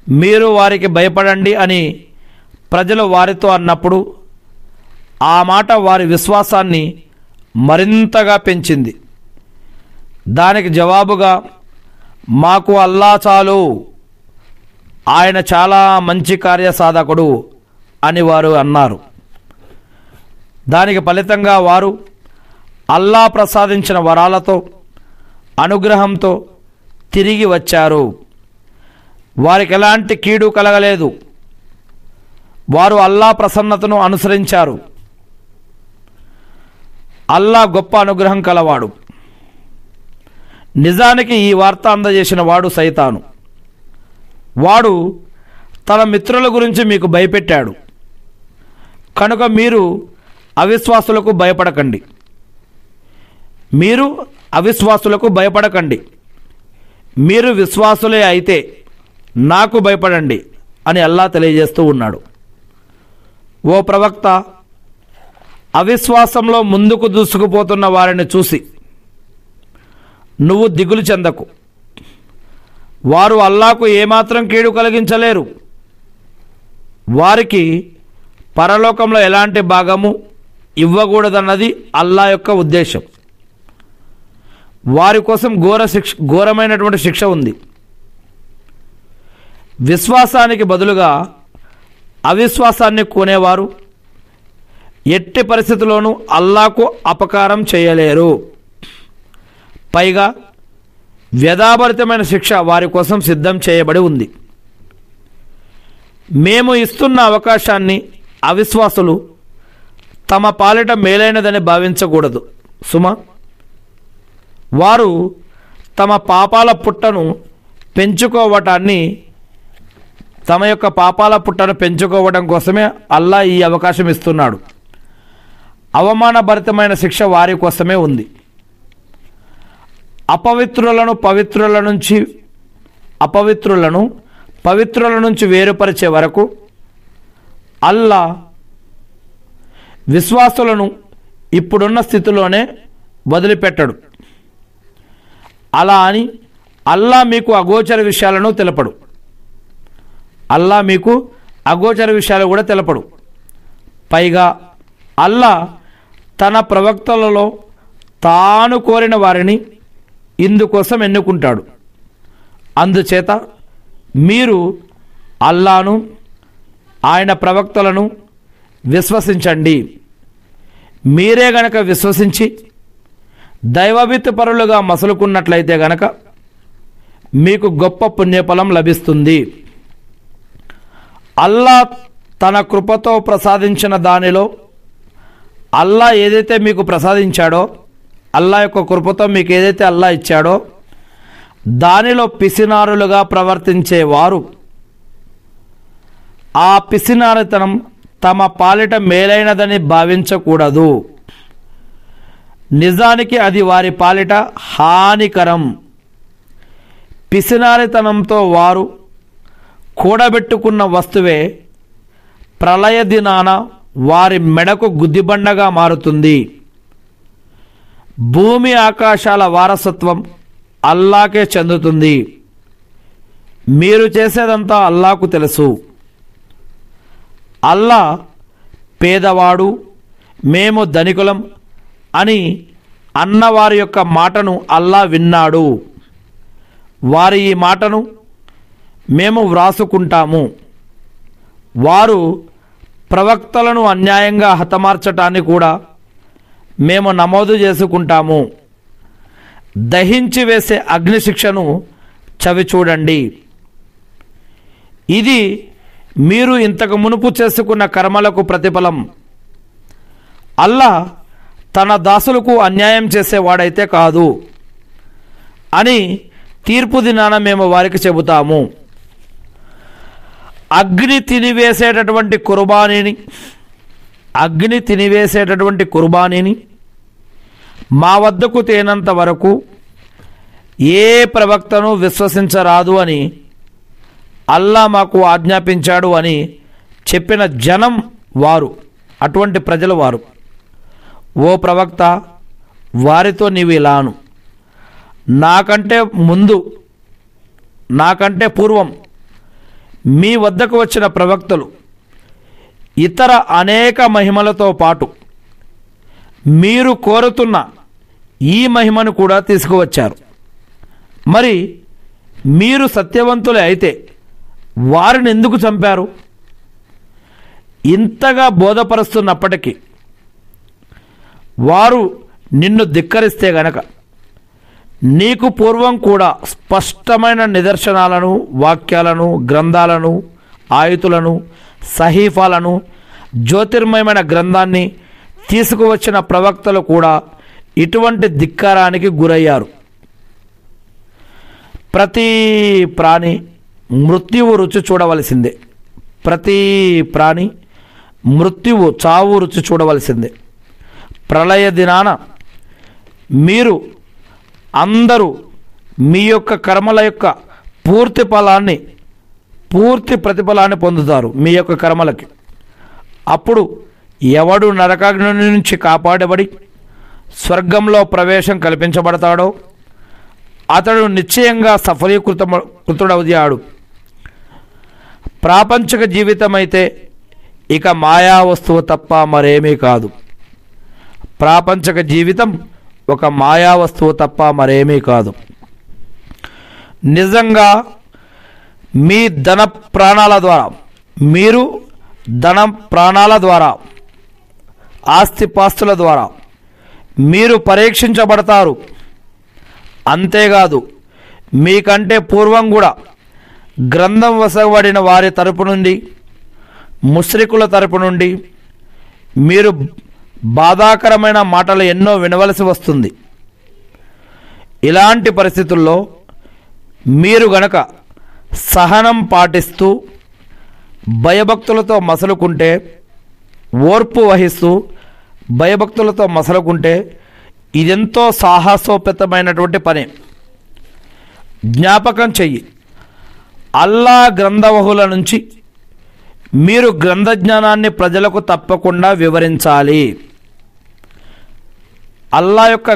మీరు వారికి భయపడండి అని ప్రజలు వారితో అన్నప్పుడు ఆ మాట వారి విశ్వాసాన్ని మరింతగా పెంచింది. దానికి జవాబుగా మాకు అల్లా చాలు, ఆయన చాలా మంచి కార్యసాధకుడు అని వారు అన్నారు. దానికి ఫలితంగా వారు అల్లా ప్రసాదించిన వరాలతో, అనుగ్రహంతో తిరిగి వచ్చారు. వారికి ఎలాంటి కీడు కలగలేదు. వారు అల్లా ప్రసన్నతను అనుసరించారు. అల్లా గొప్ప అనుగ్రహం కలవాడు. నిజానికి ఈ వార్త అందజేసిన వాడు సైతాను. వాడు తన మిత్రుల గురించి మీకు భయపెట్టాడు. కనుక మీరు అవిశ్వాసులకు భయపడకండి. మీరు విశ్వాసులే అయితే నాకు భయపడండి అని అల్లా తెలియజేస్తూ ఉన్నాడు. ఓ ప్రవక్త, అవిశ్వాసంలో ముందుకు దూసుకుపోతున్న వారిని చూసి నువ్వు దిగులు చెందకు. వారు అల్లాకు ఏమాత్రం కీడు కలిగించలేరు. వారికి పరలోకంలో ఎలాంటి భాగము ఇవ్వకూడదన్నది అల్లా యొక్క ఉద్దేశం. వారి కోసం ఘోరమైనటువంటి శిక్ష ఉంది. విశ్వాసానికి బదులుగా అవిశ్వాసాన్ని కొనేవారు ఎట్టి పరిస్థితుల్లోనూ అల్లాకు అపకారం చేయలేరు. పైగా వ్యధాభరితమైన శిక్ష వారి కోసం సిద్ధం చేయబడి ఉంది. మేము ఇస్తున్న అవకాశాన్ని అవిశ్వాసులు తమ పాలిట మేలైనదని భావించకూడదు సుమా. వారు తమ పాపాల పుట్టను పెంచుకోవటాన్ని తమ యొక్క పాపాల పుట్టను పెంచుకోవడం కోసమే అల్లా ఈ అవకాశం ఇస్తున్నాడు. అవమానభరితమైన శిక్ష వారి కోసమే ఉంది. అపవిత్రులను పవిత్రుల నుంచి వేరుపరిచే వరకు అల్లా విశ్వాసులను ఇప్పుడున్న స్థితిలోనే వదిలిపెట్టడు. అలా అని అల్లా మీకు అగోచర విషయాలను తెలపడు. కూడా తెలపడు. పైగా అల్లా తన ప్రవక్తలలో తాను కోరిన వారిని ఇందుకోసం ఎన్నుకుంటాడు. అందుచేత మీరు అల్లాను ఆయన ప్రవక్తలను విశ్వసించండి. మీరే గనక విశ్వసించి దైవభీతిపరులుగా మసలుకున్నట్లయితే గనక మీకు గొప్ప పుణ్యఫలం లభిస్తుంది. అల్లా తన కృపతో ప్రసాదించిన దానిలో అల్లా ఏదైతే మీకు ప్రసాదించాడో, అల్లా యొక్క కృపతో మీకు ఏదైతే అల్లా ఇచ్చాడో దానిలో పిసినారులుగా ప్రవర్తించేవారు ఆ పిసినారితనం తమ పాలిట మేలైనదని భావించకూడదు. నిజానికి అది వారి పాలిట హానికరం. పిసినారితనంతో వారు కూడబెట్టుకున్న వస్తువే ప్రళయ దినాన వారి మెడకు గుద్దిబండగా మారుతుంది. భూమి ఆకాశాల వారసత్వం అల్లాకే చెందుతుంది. మీరు చేసేదంతా అల్లాకు తెలుసు. అల్లా పేదవాడు, మేము ధనికులం అని అన్నవారి యొక్క మాటను అల్లా విన్నాడు. వారి ఈ మాటను మేము వ్రాసుకుంటాము. వారు ప్రవక్తలను అన్యాయంగా హతమార్చటాన్ని కూడా మేము నమోదు చేసుకుంటాము. దహించి వేసే అగ్నిశిక్షను చవి చూడండి. ఇది మీరు ఇంతకు మునుపు చేసుకున్న కర్మలకు ప్రతిఫలం. అల్లా తన దాసులకు అన్యాయం చేసేవాడైతే కాదు అని తీర్పు దినాన మేము వారికి చెబుతాము. అగ్ని తినివేసేటటువంటి కుర్బానీని మా వద్దకు తేనంత వరకు ఏ ప్రవక్తను విశ్వసించరాదు అని అల్లా మాకు ఆజ్ఞాపించాడు అని చెప్పిన జనం వారు, అటువంటి ప్రజలు వారు. ఓ ప్రవక్త, వారితో నీవు ఇలాను, నాకంటే పూర్వం మీ వద్దకు వచ్చిన ప్రవక్తలు ఇతర అనేక మహిమలతో పాటు మీరు కోరుతున్న ఈ మహిమను కూడా తీసుకువచ్చారు. మరి మీరు సత్యవంతులే అయితే వారిని ఎందుకు చంపారు? ఇంతగా బోధపరుస్తున్నప్పటికీ వారు నిన్ను ధిక్కరిస్తే గనక నీకు పూర్వం కూడా స్పష్టమైన నిదర్శనాలను, వాక్యాలను, గ్రంథాలను, ఆయుతులను, సహీఫాలను, జ్యోతిర్మయమైన గ్రంథాన్ని తీసుకువచ్చిన ప్రవక్తలు కూడా ఇటువంటి ధిక్కారానికి గురయ్యారు. ప్రతి ప్రాణి మృత్యువు రుచి చూడవలసిందే. చావు రుచి చూడవలసిందే. ప్రళయ దినాన మీరు అందరూ మీ యొక్క కర్మల యొక్క పూర్తి ప్రతిఫలాన్ని పొందుతారు మీ యొక్క కర్మలకి. అప్పుడు ఎవడు నరకాగ్ని నుంచి కాపాడబడి స్వర్గంలో ప్రవేశం కల్పించబడతాడో అతడు నిశ్చయంగా సఫలీకృతుడవుతాడు. ప్రాపంచిక జీవితం అయితే ఇక మాయా వస్తువు తప్ప మరేమీ కాదు. ప్రాపంచిక జీవితం ఒక మాయా వస్తువు తప్ప మరేమీ కాదు. నిజంగా మీ ధన ప్రాణాల ద్వారా ఆస్తిపాస్తుల ద్వారా మీరు పరీక్షించబడతారు. అంతేకాదు, మీకంటే పూర్వం కూడా గ్రంథం వసబడిన వారి తరపు నుండి, ముష్రికుల తరపు నుండి మీరు బాధాకరమైన మాటలు ఎన్నో వినవలసి వస్తుంది. ఇలాంటి పరిస్థితుల్లో మీరు గనక సహనం పాటిస్తూ భయభక్తులతో మసలుకుంటే, ఓర్పు వహిస్తూ భయభక్తులతో మసలుకుంటే ఇదెంతో సాహసోపేతమైనటువంటి పని. జ్ఞాపకం చెయ్యి, అల్లా గ్రంథవహుల నుంచి మీరు గ్రంథ జ్ఞానాన్ని ప్రజలకు తప్పకుండా వివరించాలి. అల్లా యొక్క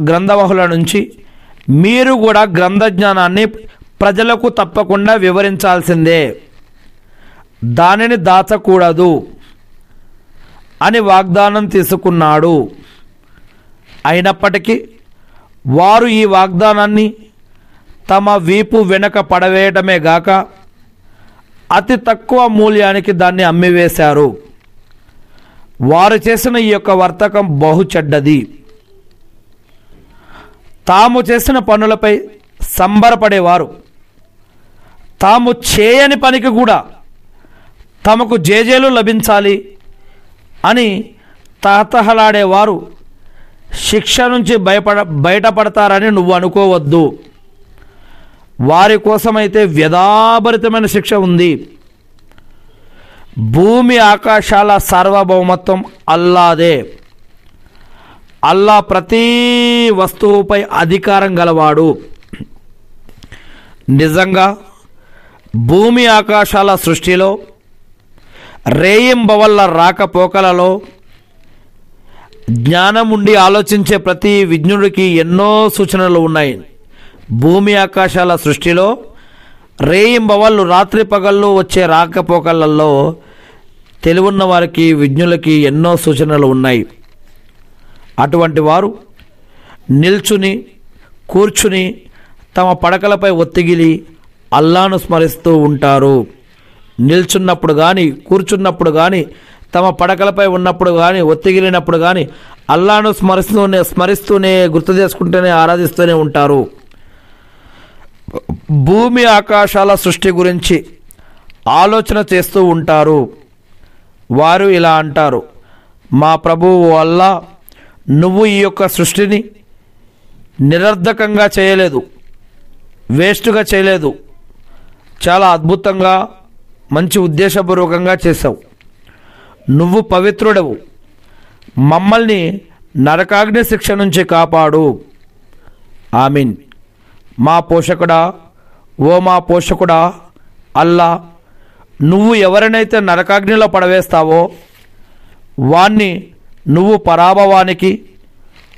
గ్రంథవహుల నుంచి మీరు కూడా గ్రంథ జ్ఞానాన్ని ప్రజలకు తప్పకుండా వివరించాల్సిందే, దానిని దాచకూడదు అని వాగ్దానం తీసుకున్నాడు. అయినప్పటికీ వారు ఈ వాగ్దానాన్ని తమ వీపు వెనక పడవేయటమే గాక అతి తక్కువ మూల్యానికి దాన్ని అమ్మివేశారు. వారు చేసిన ఈ యొక్క వర్తకం బహు చెడ్డది. తాము చేసిన పనులపై సంబరపడేవారు, తాము చేయని పనికి కూడా తమకు జేజేలు లభించాలి అని తహతహలాడేవారు శిక్ష నుంచి బయటపడతారని నువ్వు అనుకోవద్దు. వారి కోసమైతే వ్యధాభరితమైన శిక్ష ఉంది. భూమి ఆకాశాల సార్వభౌమత్వం అల్లాదే. అల్లా ప్రతి వస్తువుపై అధికారం గలవాడు. నిజంగా భూమి ఆకాశాల సృష్టిలో, రేయింబవళ్ళ రాకపోకలలో జ్ఞానం ఉండి ఆలోచించే ప్రతి విజ్ఞుడికి ఎన్నో సూచనలు ఉన్నాయి. భూమి ఆకాశాల సృష్టిలో, రేయింబవళ్ళు రాత్రి పగళ్ళు వచ్చే రాకపోకలలో తెలివున్న వారికి, విజ్ఞులకి ఎన్నో సూచనలు ఉన్నాయి. అటువంటి వారు నిల్చుని కూర్చుని తమ పడకలపై ఒత్తిగిలి అల్లాను స్మరిస్తూ ఉంటారు. నిల్చున్నప్పుడు కానీ, కూర్చున్నప్పుడు కానీ, తమ పడకలపై ఉన్నప్పుడు కానీ, ఒత్తిగిలినప్పుడు కానీ అల్లాను స్మరిస్తూనే గుర్తు చేసుకుంటూనే ఆరాధిస్తూనే ఉంటారు. భూమి ఆకాశాల సృష్టి గురించి ఆలోచన చేస్తూ ఉంటారు. వారు ఇలా అంటారు, మా ప్రభువు అల్లా, నువ్వు ఈ యొక్క సృష్టిని నిరర్ధకంగా చేయలేదు, వేస్ట్గా చేయలేదు, చాలా అద్భుతంగా మంచి ఉద్దేశపూర్వకంగా చేశావు. నువ్వు పవిత్రుడవు, మమ్మల్ని నరకాగ్ని శిక్ష నుంచి కాపాడు. ఆమీన్. మా పోషకుడా, ఓ మా పోషకుడా అల్లా, నువ్వు ఎవరినైతే నరకాగ్నిలో పడవేస్తావో వాణ్ణి నువ్వు పరాభవానికి,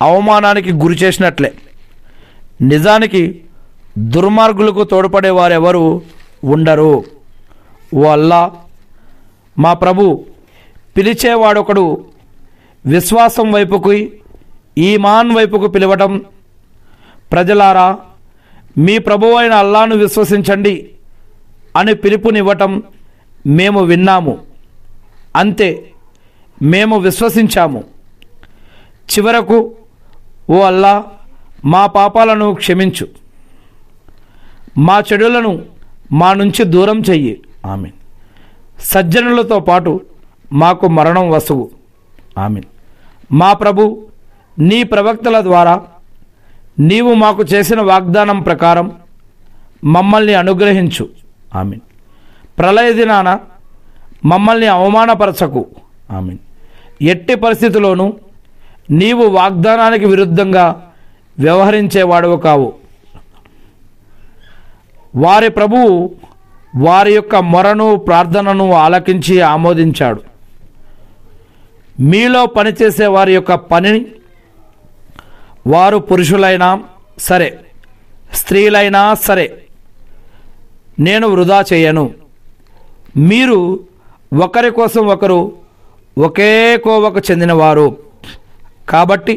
అవమానానికి గురి చేసినట్లే. నిజానికి దుర్మార్గులకు తోడ్పడేవారెవరు ఉండరు. ఓ అల్లా, మా ప్రభు, పిలిచేవాడొకడు విశ్వాసం వైపుకి, ఈమాన్ వైపుకు పిలవటం, ప్రజలారా మీ ప్రభువు అయిన అల్లాను విశ్వసించండి అని పిలుపునివ్వటం మేము విన్నాము, అంతే, మేము విశ్వసించాము. చివరకు ఓ అల్లా, మా పాపాలను క్షమించు, మా చెడులను మా నుంచి దూరం చెయ్యి. ఆమీన్. సజ్జనులతో పాటు మాకు మరణం వసుగు. ఆమీన్. మా ప్రభు, నీ ప్రవక్తల ద్వారా నీవు మాకు చేసిన వాగ్దానం ప్రకారం మమ్మల్ని అనుగ్రహించు. ఆమీన్. ప్రళయ దినాన మమ్మల్ని అవమానపరచకు. ఆమీన్. ఎట్టి పరిస్థితిలోనూ నీవు వాగ్దానానికి విరుద్ధంగా వ్యవహరించేవాడవు కావు. వారి ప్రభువు వారి యొక్క మొరను, ప్రార్థనను ఆలకించి ఆమోదించాడు. మీలో పనిచేసే వారి యొక్క పనిని వారు పురుషులైనా సరే, స్త్రీలైనా సరే, నేను వృధా చేయను. మీరు ఒకరి కోసం ఒకరు ఒకే కోవకు చెందినవారు. కాబట్టి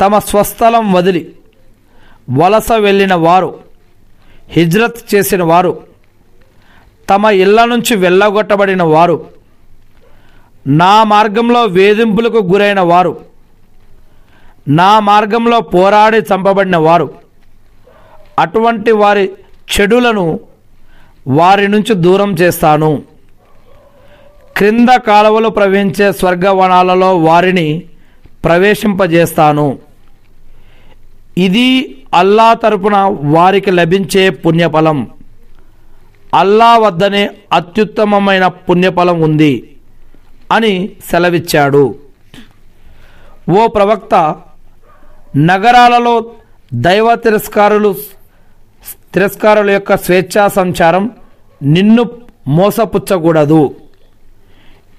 తమ స్వస్థలం వదిలి వలస వెళ్ళిన వారు, హిజ్రత్ చేసిన వారు, తమ ఇళ్ల నుంచి వెళ్ళగొట్టబడిన వారు, నా మార్గంలో వేధింపులకు గురైన వారు, నా మార్గంలో పోరాడి చంపబడిన వారు, అటువంటి వారి చెడులను వారి నుంచి దూరం చేస్తాను. క్రింద కాలువలు ప్రవహించే స్వర్గవనాలలో వారిని ప్రవేశింపజేస్తాను. ఇది అల్లా తరపున వారికి లభించే పుణ్యఫలం. అల్లా వద్దనే అత్యుత్తమమైన పుణ్యఫలం ఉంది అని సెలవిచ్చాడు. ఓ ప్రవక్త, నగరాలలో దైవ తిరస్కారుల యొక్క స్వేచ్ఛా సంచారం నిన్ను మోసపుచ్చకూడదు.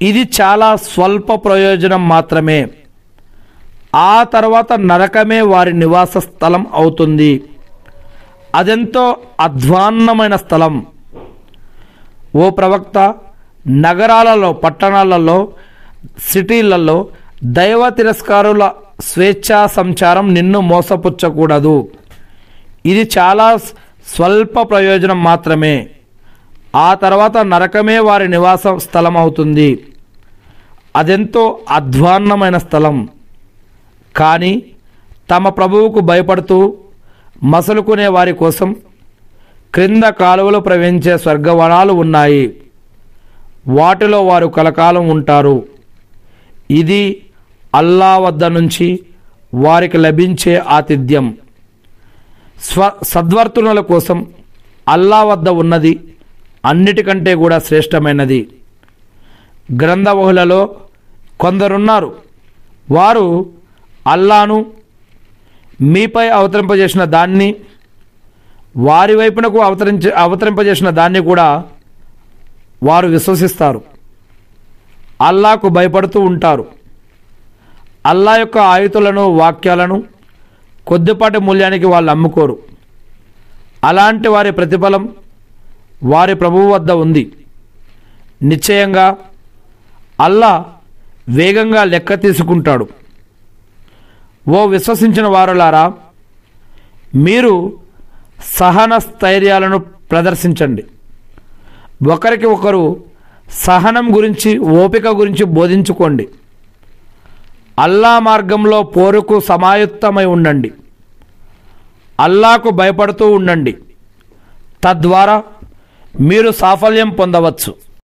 ఇది చాలా స్వల్ప ప్రయోజనం మాత్రమే. ఆ తర్వాత నరకమే వారి నివాస స్థలం అవుతుంది. అదెంతో అధ్వాన్నమైన స్థలం. ఓ ప్రవక్త, నగరాలలో, పట్టణాలలో, సిటీలలో దైవ తిరస్కారుల స్వేచ్ఛా సంచారం నిన్ను మోసపుచ్చకూడదు. ఇది చాలా స్వల్ప ప్రయోజనం మాత్రమే. ఆ తర్వాత నరకమే వారి నివాస స్థలం అవుతుంది. అదెంతో అధ్వాన్నమైన స్థలం. కానీ తమ ప్రభువుకు భయపడుతూ మసలుకునే వారి కోసం క్రింద కాలువలు ప్రవహించే స్వర్గవనాలు ఉన్నాయి. వాటిలో వారు కలకాలం ఉంటారు. ఇది అల్లా వద్ద నుంచి వారికి లభించే ఆతిథ్యం. సద్వర్తనుల కోసం అల్లా వద్ద ఉన్నది అన్నిటికంటే కూడా శ్రేష్టమైనది. గ్రంథవహులలో కొందరున్నారు, వారు అల్లాను మీపై అవతరింపజేసిన దాన్ని, వారి వైపునకు అవతరింపజేసిన దాన్ని కూడా వారు విశ్వసిస్తారు. అల్లాకు భయపడుతూ ఉంటారు. అల్లా యొక్క ఆయుతులను, వాక్యాలను కొద్దిపాటి మూల్యానికి వాళ్ళు అమ్ముకోరు. అలాంటి వారి ప్రతిఫలం వారి ప్రభువు వద్ద ఉంది. నిశ్చయంగా అల్లా వేగంగా లెక్క తీసుకుంటాడు. ఓ విశ్వసించిన వారులారా, మీరు సహన స్థైర్యాలను ప్రదర్శించండి. ఒకరికి ఒకరు సహనం గురించి, ఓపిక గురించి బోధించుకోండి. అల్లా మార్గంలో పోరుకు సమాయుత్తమై ఉండండి. అల్లాకు భయపడుతూ ఉండండి. తద్వారా మీరు సాఫల్యం పొందవచ్చు.